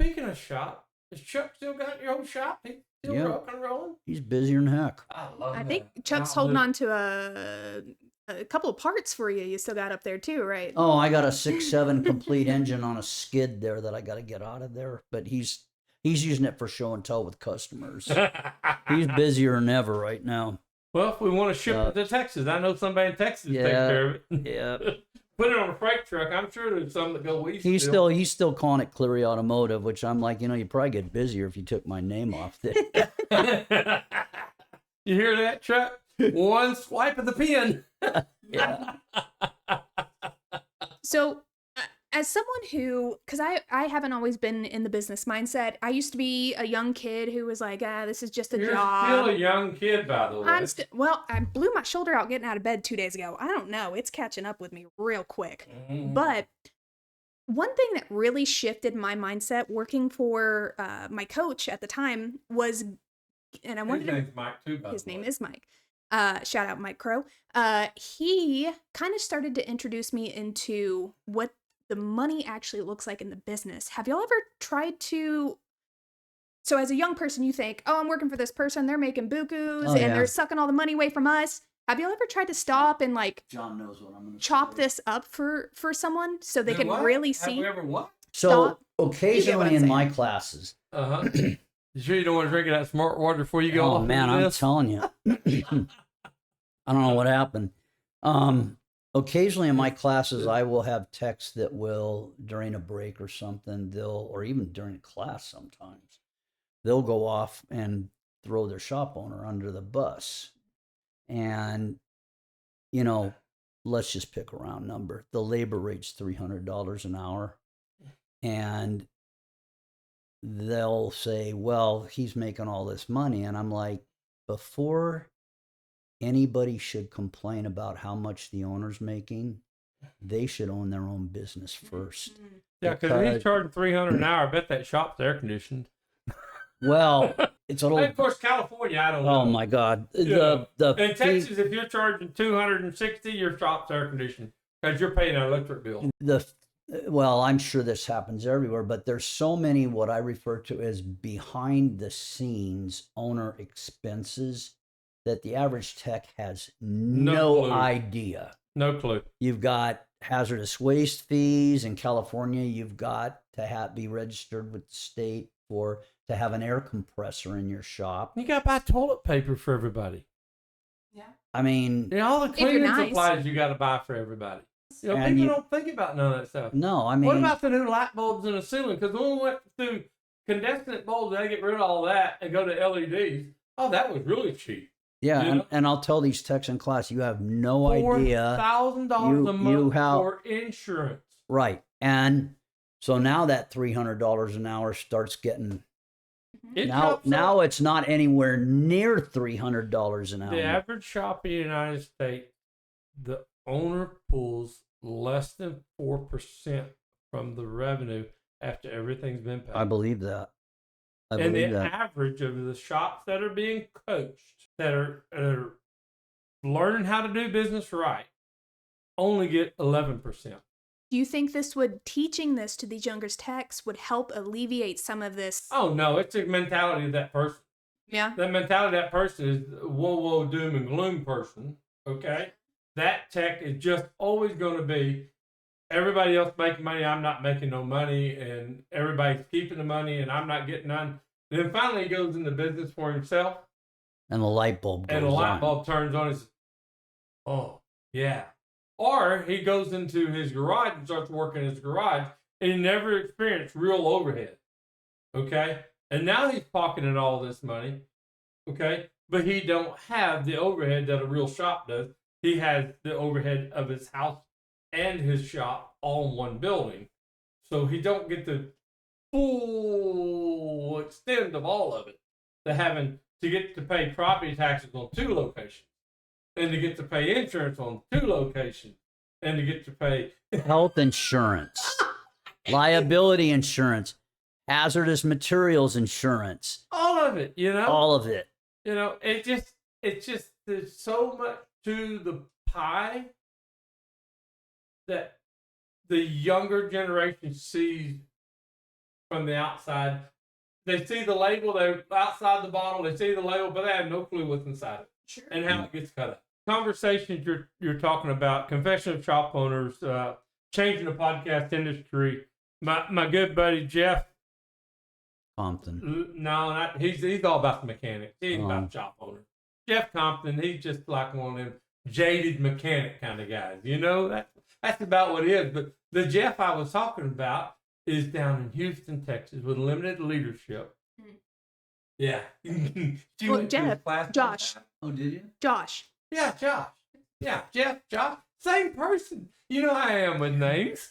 Speaking of shop, has Chuck still got your own shop? He's still rock and rolling? He's busier than heck. I think Chuck's holding on to a couple of parts for you. You still got up there too, right? Oh, I got a 6.7 complete engine on a skid there that I got to get out of there. But he's using it for show and tell with customers. He's busier than ever right now. Well, if we want to ship it to Texas, I know somebody in Texas takes care of it. Yeah. Put it on a freight truck. I'm sure there's some that go east. He's still calling it Cleary Automotive, which I'm like, you probably get busier if you took my name off it. You hear that, Chuck? One swipe of the pen. Yeah. So, as someone who, because I haven't always been in the business mindset. I used to be a young kid who was like, this is just a job. You're still a young kid, by the way. Well, I blew my shoulder out getting out of bed 2 days ago. I don't know. It's catching up with me real quick. Mm-hmm. But one thing that really shifted my mindset working for my coach at the time was, and I wanted his name's Mike too, by the way. His name is Mike. Shout out Mike Crow. He kind of started to introduce me into what the money actually looks like in the business. Have y'all ever tried to... So as a young person, you think, I'm working for this person, they're making bukus, and they're sucking all the money away from us. Have y'all ever tried to stop and John knows what I'm gonna chop this up for someone so they can really see? Have we ever what? So occasionally in my classes. You sure you don't want to drink that smart water before you go off? Oh man, I'm telling you. I don't know what happened. Occasionally in my classes, I will have techs that will, during a break or something, or even during a class sometimes, they'll go off and throw their shop owner under the bus. And, let's just pick a round number. The labor rate's $300 an hour. And they'll say, well, he's making all this money. And I'm like, before anybody should complain about how much the owner's making, they should own their own business first. Yeah, because he's charging $300 an hour. I bet that shop's air conditioned. Well, it's a little. Of course, California, I don't know. Oh my God! In Texas, if you're charging $260, your shop's air conditioned because you're paying an electric bill. Well, I'm sure this happens everywhere, but there's so many what I refer to as behind the scenes owner expenses that the average tech has no idea. No clue. You've got hazardous waste fees in California. You've got to be registered with the state to have an air compressor in your shop. You got to buy toilet paper for everybody. Yeah. I mean, all the cleaning supplies you got to buy for everybody. People don't think about none of that stuff. No, I mean, what about the new light bulbs in the ceiling? Because when we went through condensate bulbs, they get rid of all that and go to LEDs. Oh, that was really cheap. Yeah, and I'll tell these techs in class, you have no idea. $4,000 a month for insurance. Right. And so now that $300 an hour starts getting... Now it's not anywhere near $300 an hour. The average shop in the United States, the owner pulls less than 4% from the revenue after everything's been paid. I believe that. Average of the shops that are being coached, that are learning how to do business right, only get 11%. Do you think teaching this to these younger techs would help alleviate some of this? Oh no, it's the mentality of that person. Yeah. The mentality of that person is whoa, doom and gloom person. Okay. That tech is just always going to be everybody else making money, I'm not making no money, and everybody's keeping the money, and I'm not getting none. And then finally he goes into business for himself. And the light bulb goes on. And the light bulb turns on and says, oh, yeah. Or he goes into his garage and starts working in his garage, and he never experienced real overhead. Okay? And now he's pocketing all this money. Okay? But he don't have the overhead that a real shop does. He has the overhead of his house and his shop all in one building. So he don't get the full extent of all of it. To get to pay property taxes on 2 locations. And to get to pay insurance on 2 locations. And to get to pay health insurance, liability insurance, hazardous materials insurance. All of it, All of it. It's just there's so much to the pie that the younger generation sees from the outside. They see the label, they're outside the bottle, they see the label, but they have no clue what's inside it. Sure. And how it gets cut up. Conversations you're talking about, confession of shop owners, changing the podcast industry. My good buddy Jeff Compton. No, he's all about the mechanics. He ain't about shop owners. Jeff Compton, he's just like one of them jaded mechanic kind of guys. You know, that's about what it is. But the Jeff I was talking about is down in Houston, Texas, with limited leadership. Yeah. Well, Jeff, Josh. Oh, did you? Josh. Yeah, Josh. Yeah, Jeff, Josh. Same person. You know I am with names.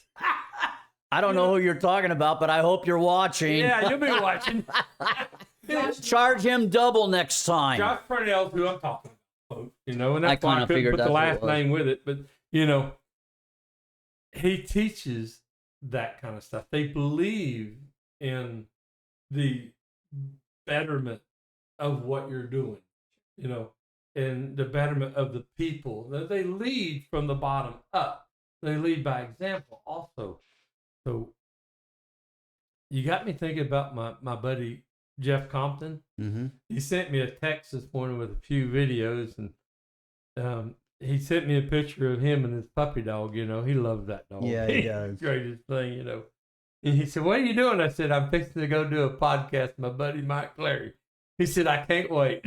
I don't know who you're talking about, but I hope you're watching. Yeah, you'll be watching. Charge him double next time. Josh Purnell's who I'm talking about. You know, and that's I why I couldn't figured put the that's last name with it. But, you know, he teaches that kind of stuff. They believe in the betterment of what you're doing, you know, and the betterment of the people. They lead from the bottom up. They lead by example also. So you got me thinking about my buddy Jeff Compton. Mm-hmm. He sent me a text this morning with a few videos, and he sent me a picture of him and his puppy dog. You know, he loves that dog. Yeah, he does. Greatest thing, you know. And he said, "What are you doing?" I said, "I'm fixing to go do a podcast with my buddy Mike Cleary." He said, "I can't wait."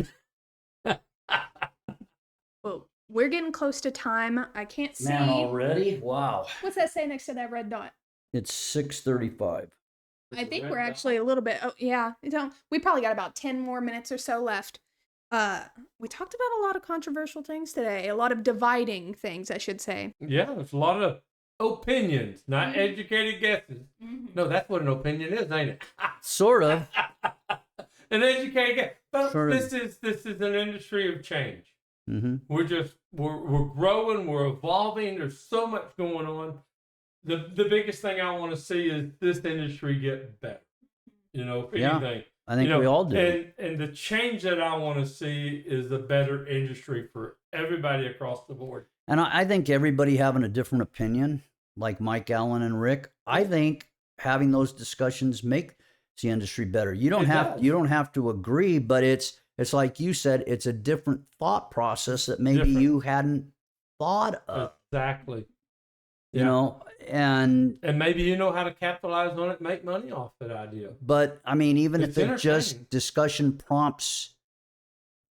Well, we're getting close to time. I can't see. Man, already? Wow. What's that say next to that red dot? It's 6:35. I think we're actually a little bit. Oh, yeah. We probably got about 10 more minutes or so left. We talked about a lot of controversial things today. A lot of dividing things, I should say. Yeah, there's a lot of opinions, not educated guesses. No, that's what an opinion is, ain't it? Sort of. An educated guess. But Sort of. this is an industry of change. Mm-hmm. We're growing, we're evolving. There's so much going on. The biggest thing I want to see is this industry get better. You know, if anything. I think we all do. And the change that I want to see is a better industry for everybody across the board. And I think everybody having a different opinion, like Mike Allen and Rick, I think having those discussions makes the industry better. You don't have to agree, but it's like you said, it's a different thought process that maybe you hadn't thought of. Exactly. You know, and maybe you know how to capitalize on it, make money off that idea. But I mean, even if it just discussion prompts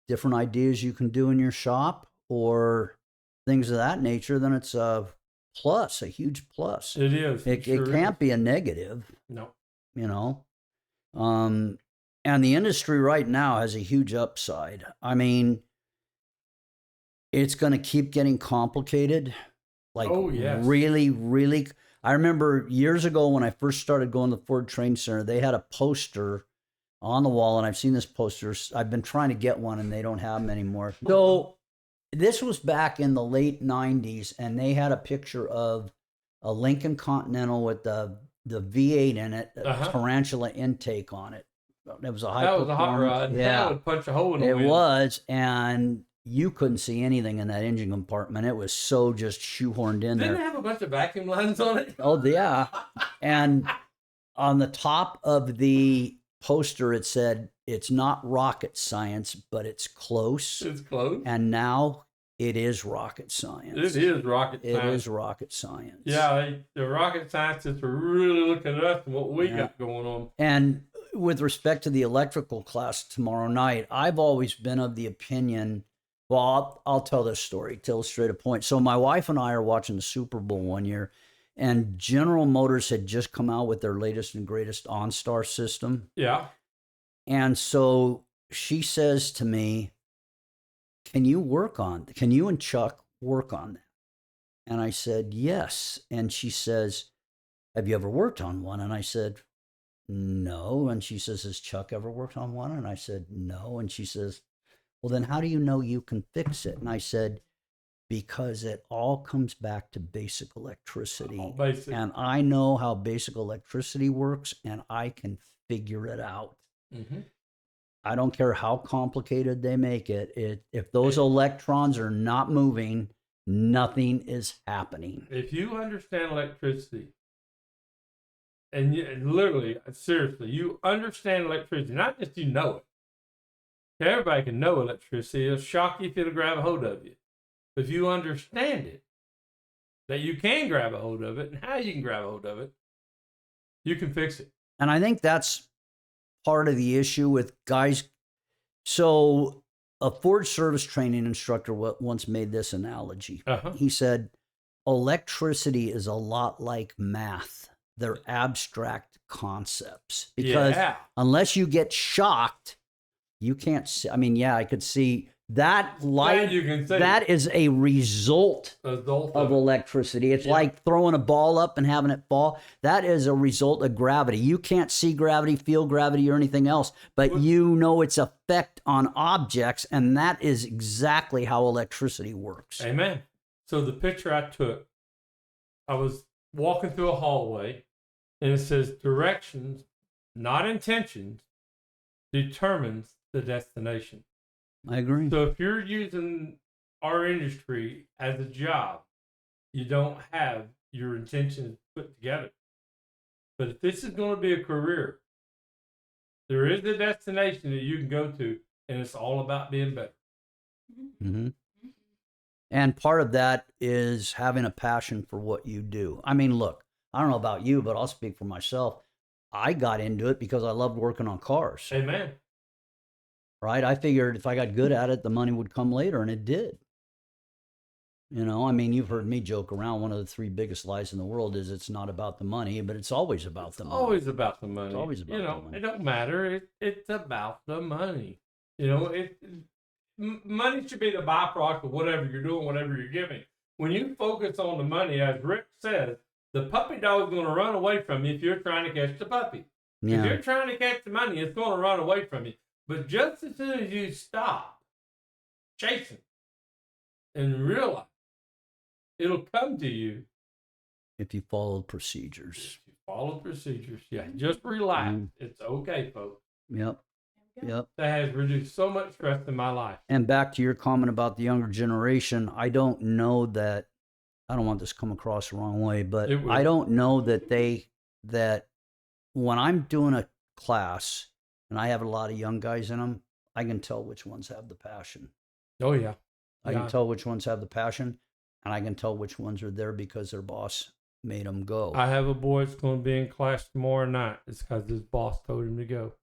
different ideas you can do in your shop or things of that nature, then it's a plus, a huge plus. It is. It can't be a negative. No. You know, and the industry right now has a huge upside. I mean, it's going to keep getting complicated. Like, really, really. I remember years ago when I first started going to the Ford Training Center, they had a poster on the wall, and I've seen this poster. I've been trying to get one, and they don't have them anymore. So this was back in the late 90s, and they had a picture of a Lincoln Continental with the V8 in it, tarantula intake on it. It was a high performance. That was a hot rod. Yeah. That would punch a hole in the wheel. It was, and you couldn't see anything in that engine compartment. It was so just shoehorned in there. Didn't it have a bunch of vacuum lines on it? Oh, yeah. And on the top of the poster, it said, "It's not rocket science, but it's close." It's close. And now it is rocket science. It is rocket science. It is rocket science. Yeah, the rocket scientists are really looking at us and what we got going on. And with respect to the electrical class tomorrow night, I've always been of the opinion. Well, I'll tell this story to illustrate a point. So my wife and I are watching the Super Bowl one year, and General Motors had just come out with their latest and greatest OnStar system. Yeah. And so she says to me, can you and Chuck work on that? And I said, yes. And she says, have you ever worked on one? And I said, no. And she says, has Chuck ever worked on one? And I said, no. And she says, well, then how do you know you can fix it? And I said, because it all comes back to basic electricity. And I know how basic electricity works, and I can figure it out. Mm-hmm. I don't care how complicated they make it. If those electrons are not moving, nothing is happening. If you understand electricity, and literally, seriously, you understand electricity, not just you know it. Everybody can know electricity. It'll shock you if it'll grab a hold of you. But if you understand it, that you can grab a hold of it and how you can grab a hold of it, you can fix it. And I think that's part of the issue with guys. So a Ford service training instructor once made this analogy. Uh-huh. He said, electricity is a lot like math. They're abstract concepts because unless you get shocked, you can't see. I mean, I could see that light. You can see. That is a result of electricity. It's like throwing a ball up and having it fall. That is a result of gravity. You can't see gravity, feel gravity, or anything else, but you know its effect on objects, and that is exactly how electricity works. Amen. So the picture I took, I was walking through a hallway, and it says directions, not intentions, determines the destination. I agree. So if you're using our industry as a job, you don't have your intentions put together. But if this is going to be a career, there is a destination that you can go to, and it's all about being better. Mm-hmm. And part of that is having a passion for what you do. I mean, look, I don't know about you, but I'll speak for myself. I got into it because I loved working on cars. Amen. Right? I figured if I got good at it, the money would come later, and it did. You know, I mean, you've heard me joke around. One of the 3 biggest lies in the world is it's not about the money, but it's always about the money. Always about the money. It's always about the money. It don't matter. It's about the money. You know, money should be the byproduct of whatever you're doing, whatever you're giving. When you focus on the money, as Rick says, the puppy dog's going to run away from you if you're trying to catch the puppy. Yeah. If you're trying to catch the money, it's going to run away from you. But just as soon as you stop chasing and realize it'll come to you. If you follow procedures. If you follow procedures. Yeah, just relax. It's okay, folks. Yep. That has reduced so much stress in my life. And back to your comment about the younger generation, I don't know that, I don't want this to come across the wrong way, but I don't know that when I'm doing a class and I have a lot of young guys in them, I can tell which ones have the passion. Oh, yeah. I can tell which ones have the passion, and I can tell which ones are there because their boss made them go. I have a boy that's going to be in class tomorrow night. It's because his boss told him to go.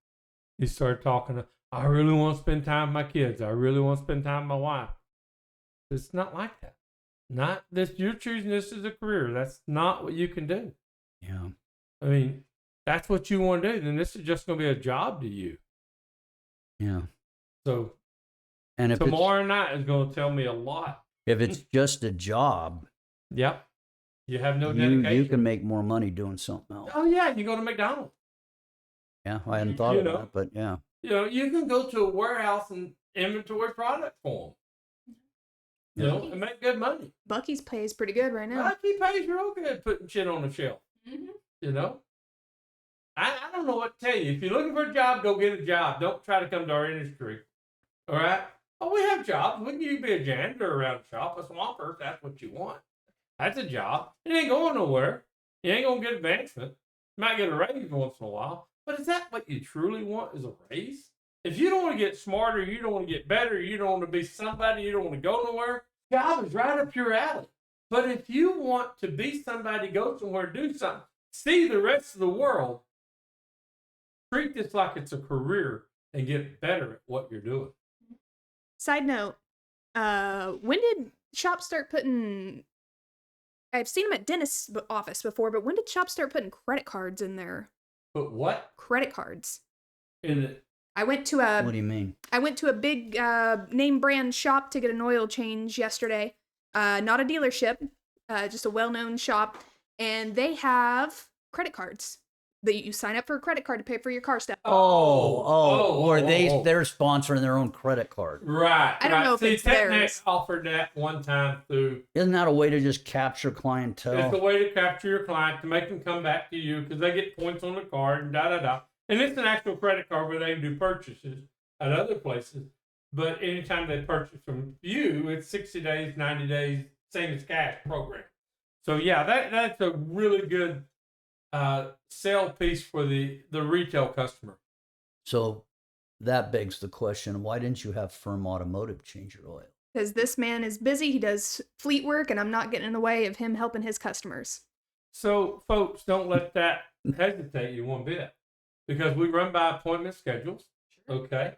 He started talking, I really want to spend time with my kids. I really want to spend time with my wife. It's not like that. Not this. You're choosing this as a career. That's not what you can do. Yeah. I mean, that's what you want to do. Then this is just going to be a job to you. Yeah. So, and if tomorrow night is going to tell me a lot. If it's just a job. Yep. You have no dedication. You can make more money doing something else. Oh, yeah. You go to McDonald's. Yeah, I hadn't thought of that, but yeah. You know, you can go to a warehouse and inventory product for them. You know, and make good money. Buc-ee's pays pretty good right now. Buc-ee pays real good putting shit on the shelf. Mm-hmm. You know? I don't know what to tell you. If you're looking for a job, go get a job. Don't try to come to our industry. All right? Oh, we have jobs. You can be a janitor around the shop, a swamper, if that's what you want. That's a job. It ain't going nowhere. You ain't going to get advancement. You might get a raise once in a while. But is that what you truly want, is a raise? If you don't want to get smarter, you don't want to get better, you don't want to be somebody, you don't want to go nowhere, job is right up your alley. But if you want to be somebody, go somewhere, do something, see the rest of the world, treat this like it's a career and get better at what you're doing. Side note, when did shops start putting, I've seen them at dentist's office before, but when did shops start putting credit cards in there? But what? Credit cards. In it. I went to a. What do you mean? I went to a big name brand shop to get an oil change yesterday. Not a dealership, just a well-known shop, and they have credit cards that you sign up for a credit card to pay for your car stuff. Or they're sponsoring their own credit card. Right. I don't know if it's theirs. Offered that one time through. Isn't that a way to just capture clientele? It's a way to capture your client, to make them come back to you because they get points on the card and da-da-da. And it's an actual credit card where they can do purchases at other places. But anytime they purchase from you, it's 60 days, 90 days, same as cash program. So, yeah, that's a really good sale piece for the retail customer. So that begs the question, why didn't you have Firm Automotive change your oil? Because this man is busy, he does fleet work, and I'm not getting in the way of him helping his customers. So, folks, don't let that hesitate you one bit. Because we run by appointment schedules, okay?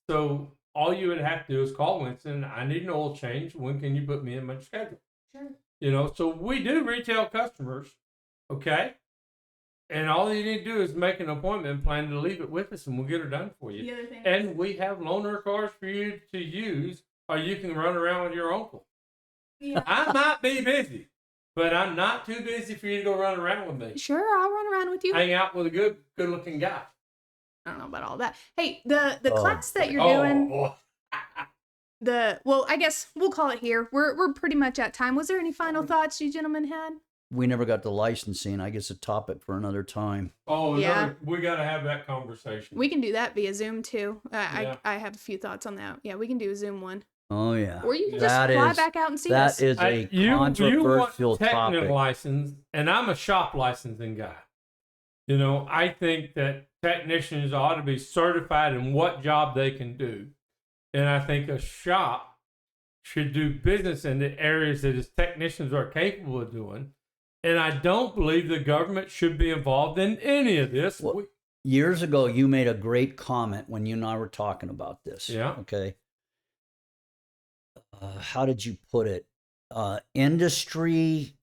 So all you would have to do is call Winston. I need an oil change. When can you put me in my schedule? Sure. You know, so we do retail customers, okay? And all you need to do is make an appointment, plan to leave it with us, and we'll get it done for you. The other thing and we have loaner cars for you to use, or you can run around with your uncle. Yeah. I might be busy, but I'm not too busy for you to go run around with me. Sure, I'll run around with you. Hang out with a good-looking guy. I don't know about all that. Hey, the class that you're doing. Well, I guess we'll call it here. We're pretty much at time. Was there any final thoughts you gentlemen had? We never got the licensing. I guess a topic for another time. Oh, yeah. We got to have that conversation. We can do that via Zoom too. I have a few thoughts on that. Yeah, we can do a Zoom one. Oh yeah. Or you can just fly back out and see us. That is a controversial you want topic. technical license, and I'm a shop licensing guy. You know, I think that technicians ought to be certified in what job they can do, and I think a shop should do business in the areas that its technicians are capable of doing. And I don't believe the government should be involved in any of this. Well, years ago, you made a great comment when you and I were talking about this. Yeah. Okay. How did you put it? Industry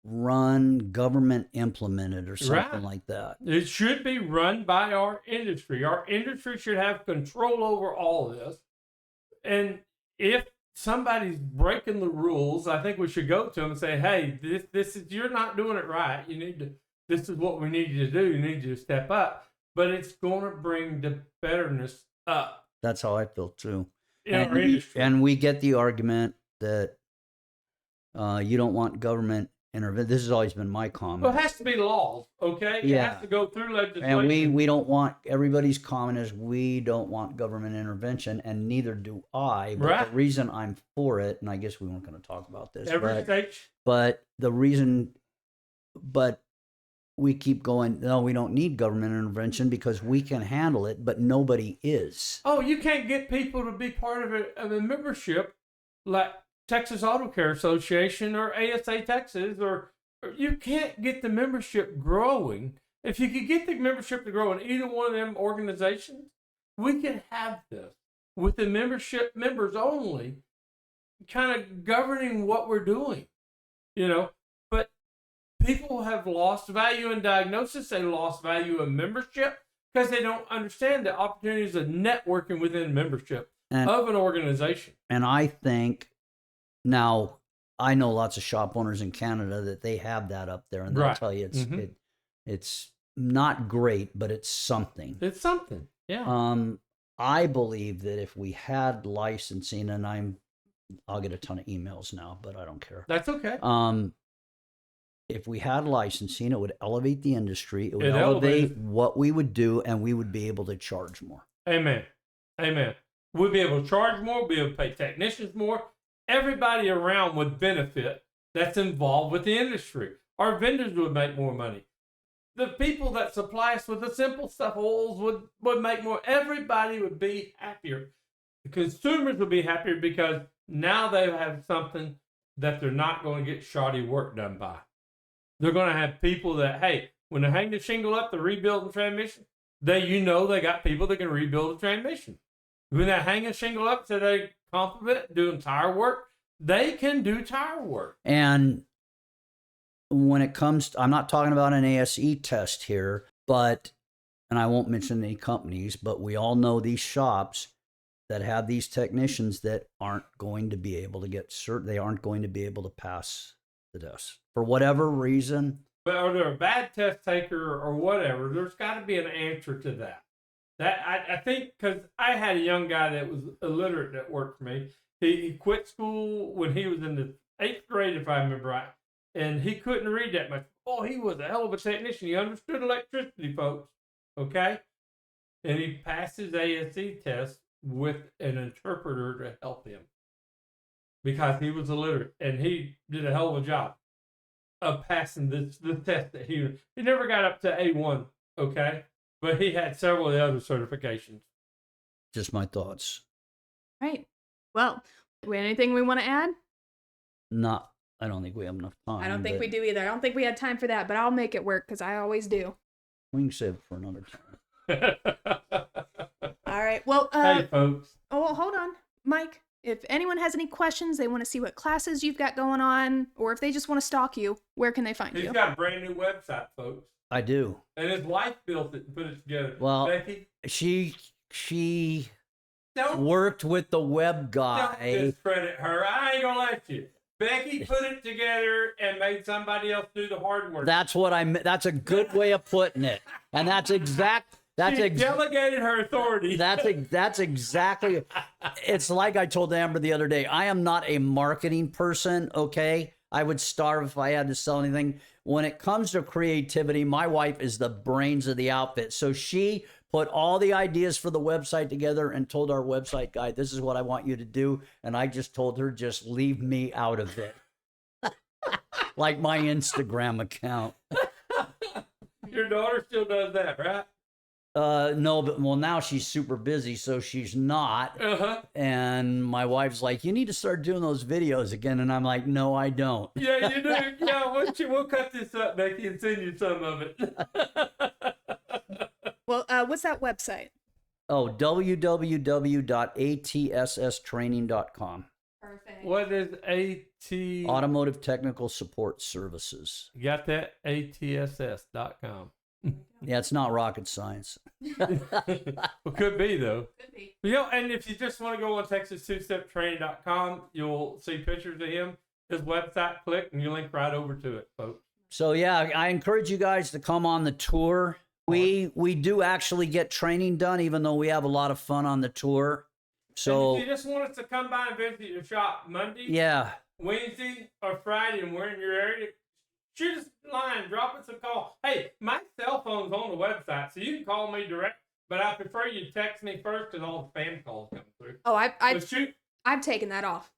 run, government implemented, or something like that. It should be run by our industry. Our industry should have control over all this. And if somebody's breaking the rules, I think we should go to them and say, hey, this is, you're not doing it right. This is what we need you to do. You need you to step up. But it's going to bring the betterness up. That's how I feel too. In our industry. And we get the argument that you don't want government intervention. This has always been my comment. Well, it has to be laws, okay? Yeah. It has to go through legislation. And we don't want, everybody's comment is we don't want government intervention, and neither do I. But right. The reason I'm for it, and I guess we weren't going to talk about this. Every state. But the reason, but we keep going, no, we don't need government intervention because we can handle it, but nobody is. Oh, you can't get people to be part of a membership like Texas Auto Care Association or ASA Texas, or you can't get the membership growing. If you could get the membership to grow in either one of them organizations, we can have this with the membership members only kind of governing what we're doing, but people have lost value in diagnosis. They lost value in membership because they don't understand the opportunities of networking within membership of an organization. And I think, now, I know lots of shop owners in Canada that they have that up there, and they'll tell you it's not great, but it's something. It's something, yeah. I believe that if we had licensing, and I'll get a ton of emails now, but I don't care. That's okay. If we had licensing, it would elevate the industry. It would elevate what we would do, and we would be able to charge more. Amen. We'd be able to charge more. We'd be able to pay technicians more. Everybody around would benefit that's involved with the industry. Our vendors would make more money. The people that supply us with the simple stuff, oils, would make more. Everybody would be happier. The consumers would be happier because now they have something that they're not going to get shoddy work done by. They're going to have people that, hey, when they hang the shingle up to rebuild the transmission, they got people that can rebuild the transmission. When they hang a shingle up so they compliment doing tire work, they can do tire work. And when it comes to, I'm not talking about an ASE test here, but, and I won't mention any companies, but we all know these shops that have these technicians that aren't going to be able to get cert. They aren't going to be able to pass the test for whatever reason. But are they a bad test taker or whatever? There's got to be an answer to that. That I think, because I had a young guy that was illiterate that worked for me. He quit school when he was in the 8th grade, if I remember right, and he couldn't read that much. Oh, he was a hell of a technician. He understood electricity, folks. Okay, and he passed his ASE test with an interpreter to help him because he was illiterate, and he did a hell of a job of passing the test that he never got up to A1. Okay. But he had several of the other certifications. Just my thoughts. Right. Well, anything we want to add? I don't think we have enough time. I don't think we do either. I don't think we had time for that, but I'll make it work because I always do. We can save it for another time. All All right. Well, hey, folks. Oh, well, hold on. Mike, if anyone has any questions, they want to see what classes you've got going on, or if they just want to stalk you, where can they find you? He's got a brand new website, folks. I do. And his wife built it and put it together. Well, Becky? She worked with the web guy. Don't discredit her. I ain't gonna let you. Becky put it together and made somebody else do the hard work. That's a good way of putting it. And she delegated her authority. That's exactly. It's like I told Amber the other day. I am not a marketing person, okay? I would starve if I had to sell anything. When it comes to creativity, my wife is the brains of the outfit. So she put all the ideas for the website together and told our website guy, this is what I want you to do. And I just told her, just leave me out of it. Like my Instagram account. Your daughter still does that, right? No, but now she's super busy, so she's not. Uh-huh. And my wife's like, you need to start doing those videos again. And I'm like, no, I don't. Yeah, you do. Yeah, we'll cut this up, Becky, and send you some of it. Well, what's that website? Oh, www.atsstraining.com. Perfect. What is AT? Automotive Technical Support Services. You got that? ATSS.com. Yeah, it's not rocket science. Well, could be, though. Could be. And if you just want to go on Texas2steptraining.com, you'll see pictures of him, his website, click, and you link right over to it, folks. So, yeah, I encourage you guys to come on the tour. We do actually get training done, even though we have a lot of fun on the tour. So and if you just want us to come by and visit your shop Monday, Wednesday, or Friday, and we're in your area, shoot us a line, drop us a call. Hey, my cell phone's on the website, so you can call me direct, but I prefer you text me first because all the spam calls come through. Oh, I've taken that off.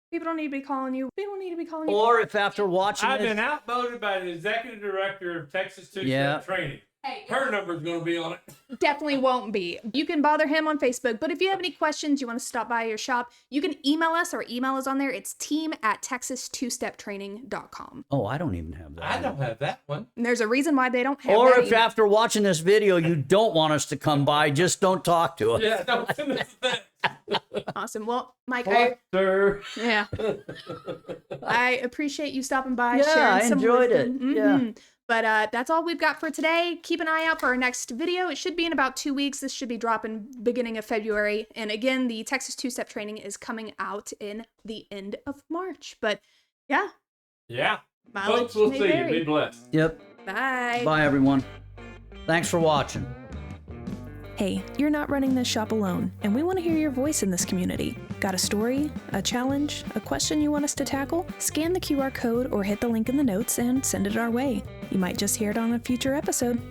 People don't need to be calling you. People need to be calling you. Or if after watching I've been outvoted by the executive director of Texas Two-Step Training. Hey, her number's going to be on it. Definitely won't be. You can bother him on Facebook, but if you have any questions, you want to stop by your shop, you can email us. Our email is on there. It's team@texas2steptraining.com. Oh, I don't even have that. I don't have that one. And there's a reason why they don't have that. Or if after watching this video, you don't want us to come by, just don't talk to us. Yeah, don't send us that. Awesome. Well, Mike, I appreciate you stopping by. Yeah, sharing I some enjoyed wisdom. it. Yeah. But that's all we've got for today. Keep an eye out for our next video. It should be in about 2 weeks. This should be dropping beginning of February. And again, the Texas Two-Step Training is coming out in the end of March. But yeah. Yeah. Folks, we'll see you. Be blessed. Yep. Bye. Bye, everyone. Thanks for watching. Hey, you're not running this shop alone, and we want to hear your voice in this community. Got a story, a challenge, a question you want us to tackle? Scan the QR code or hit the link in the notes and send it our way. You might just hear it on a future episode.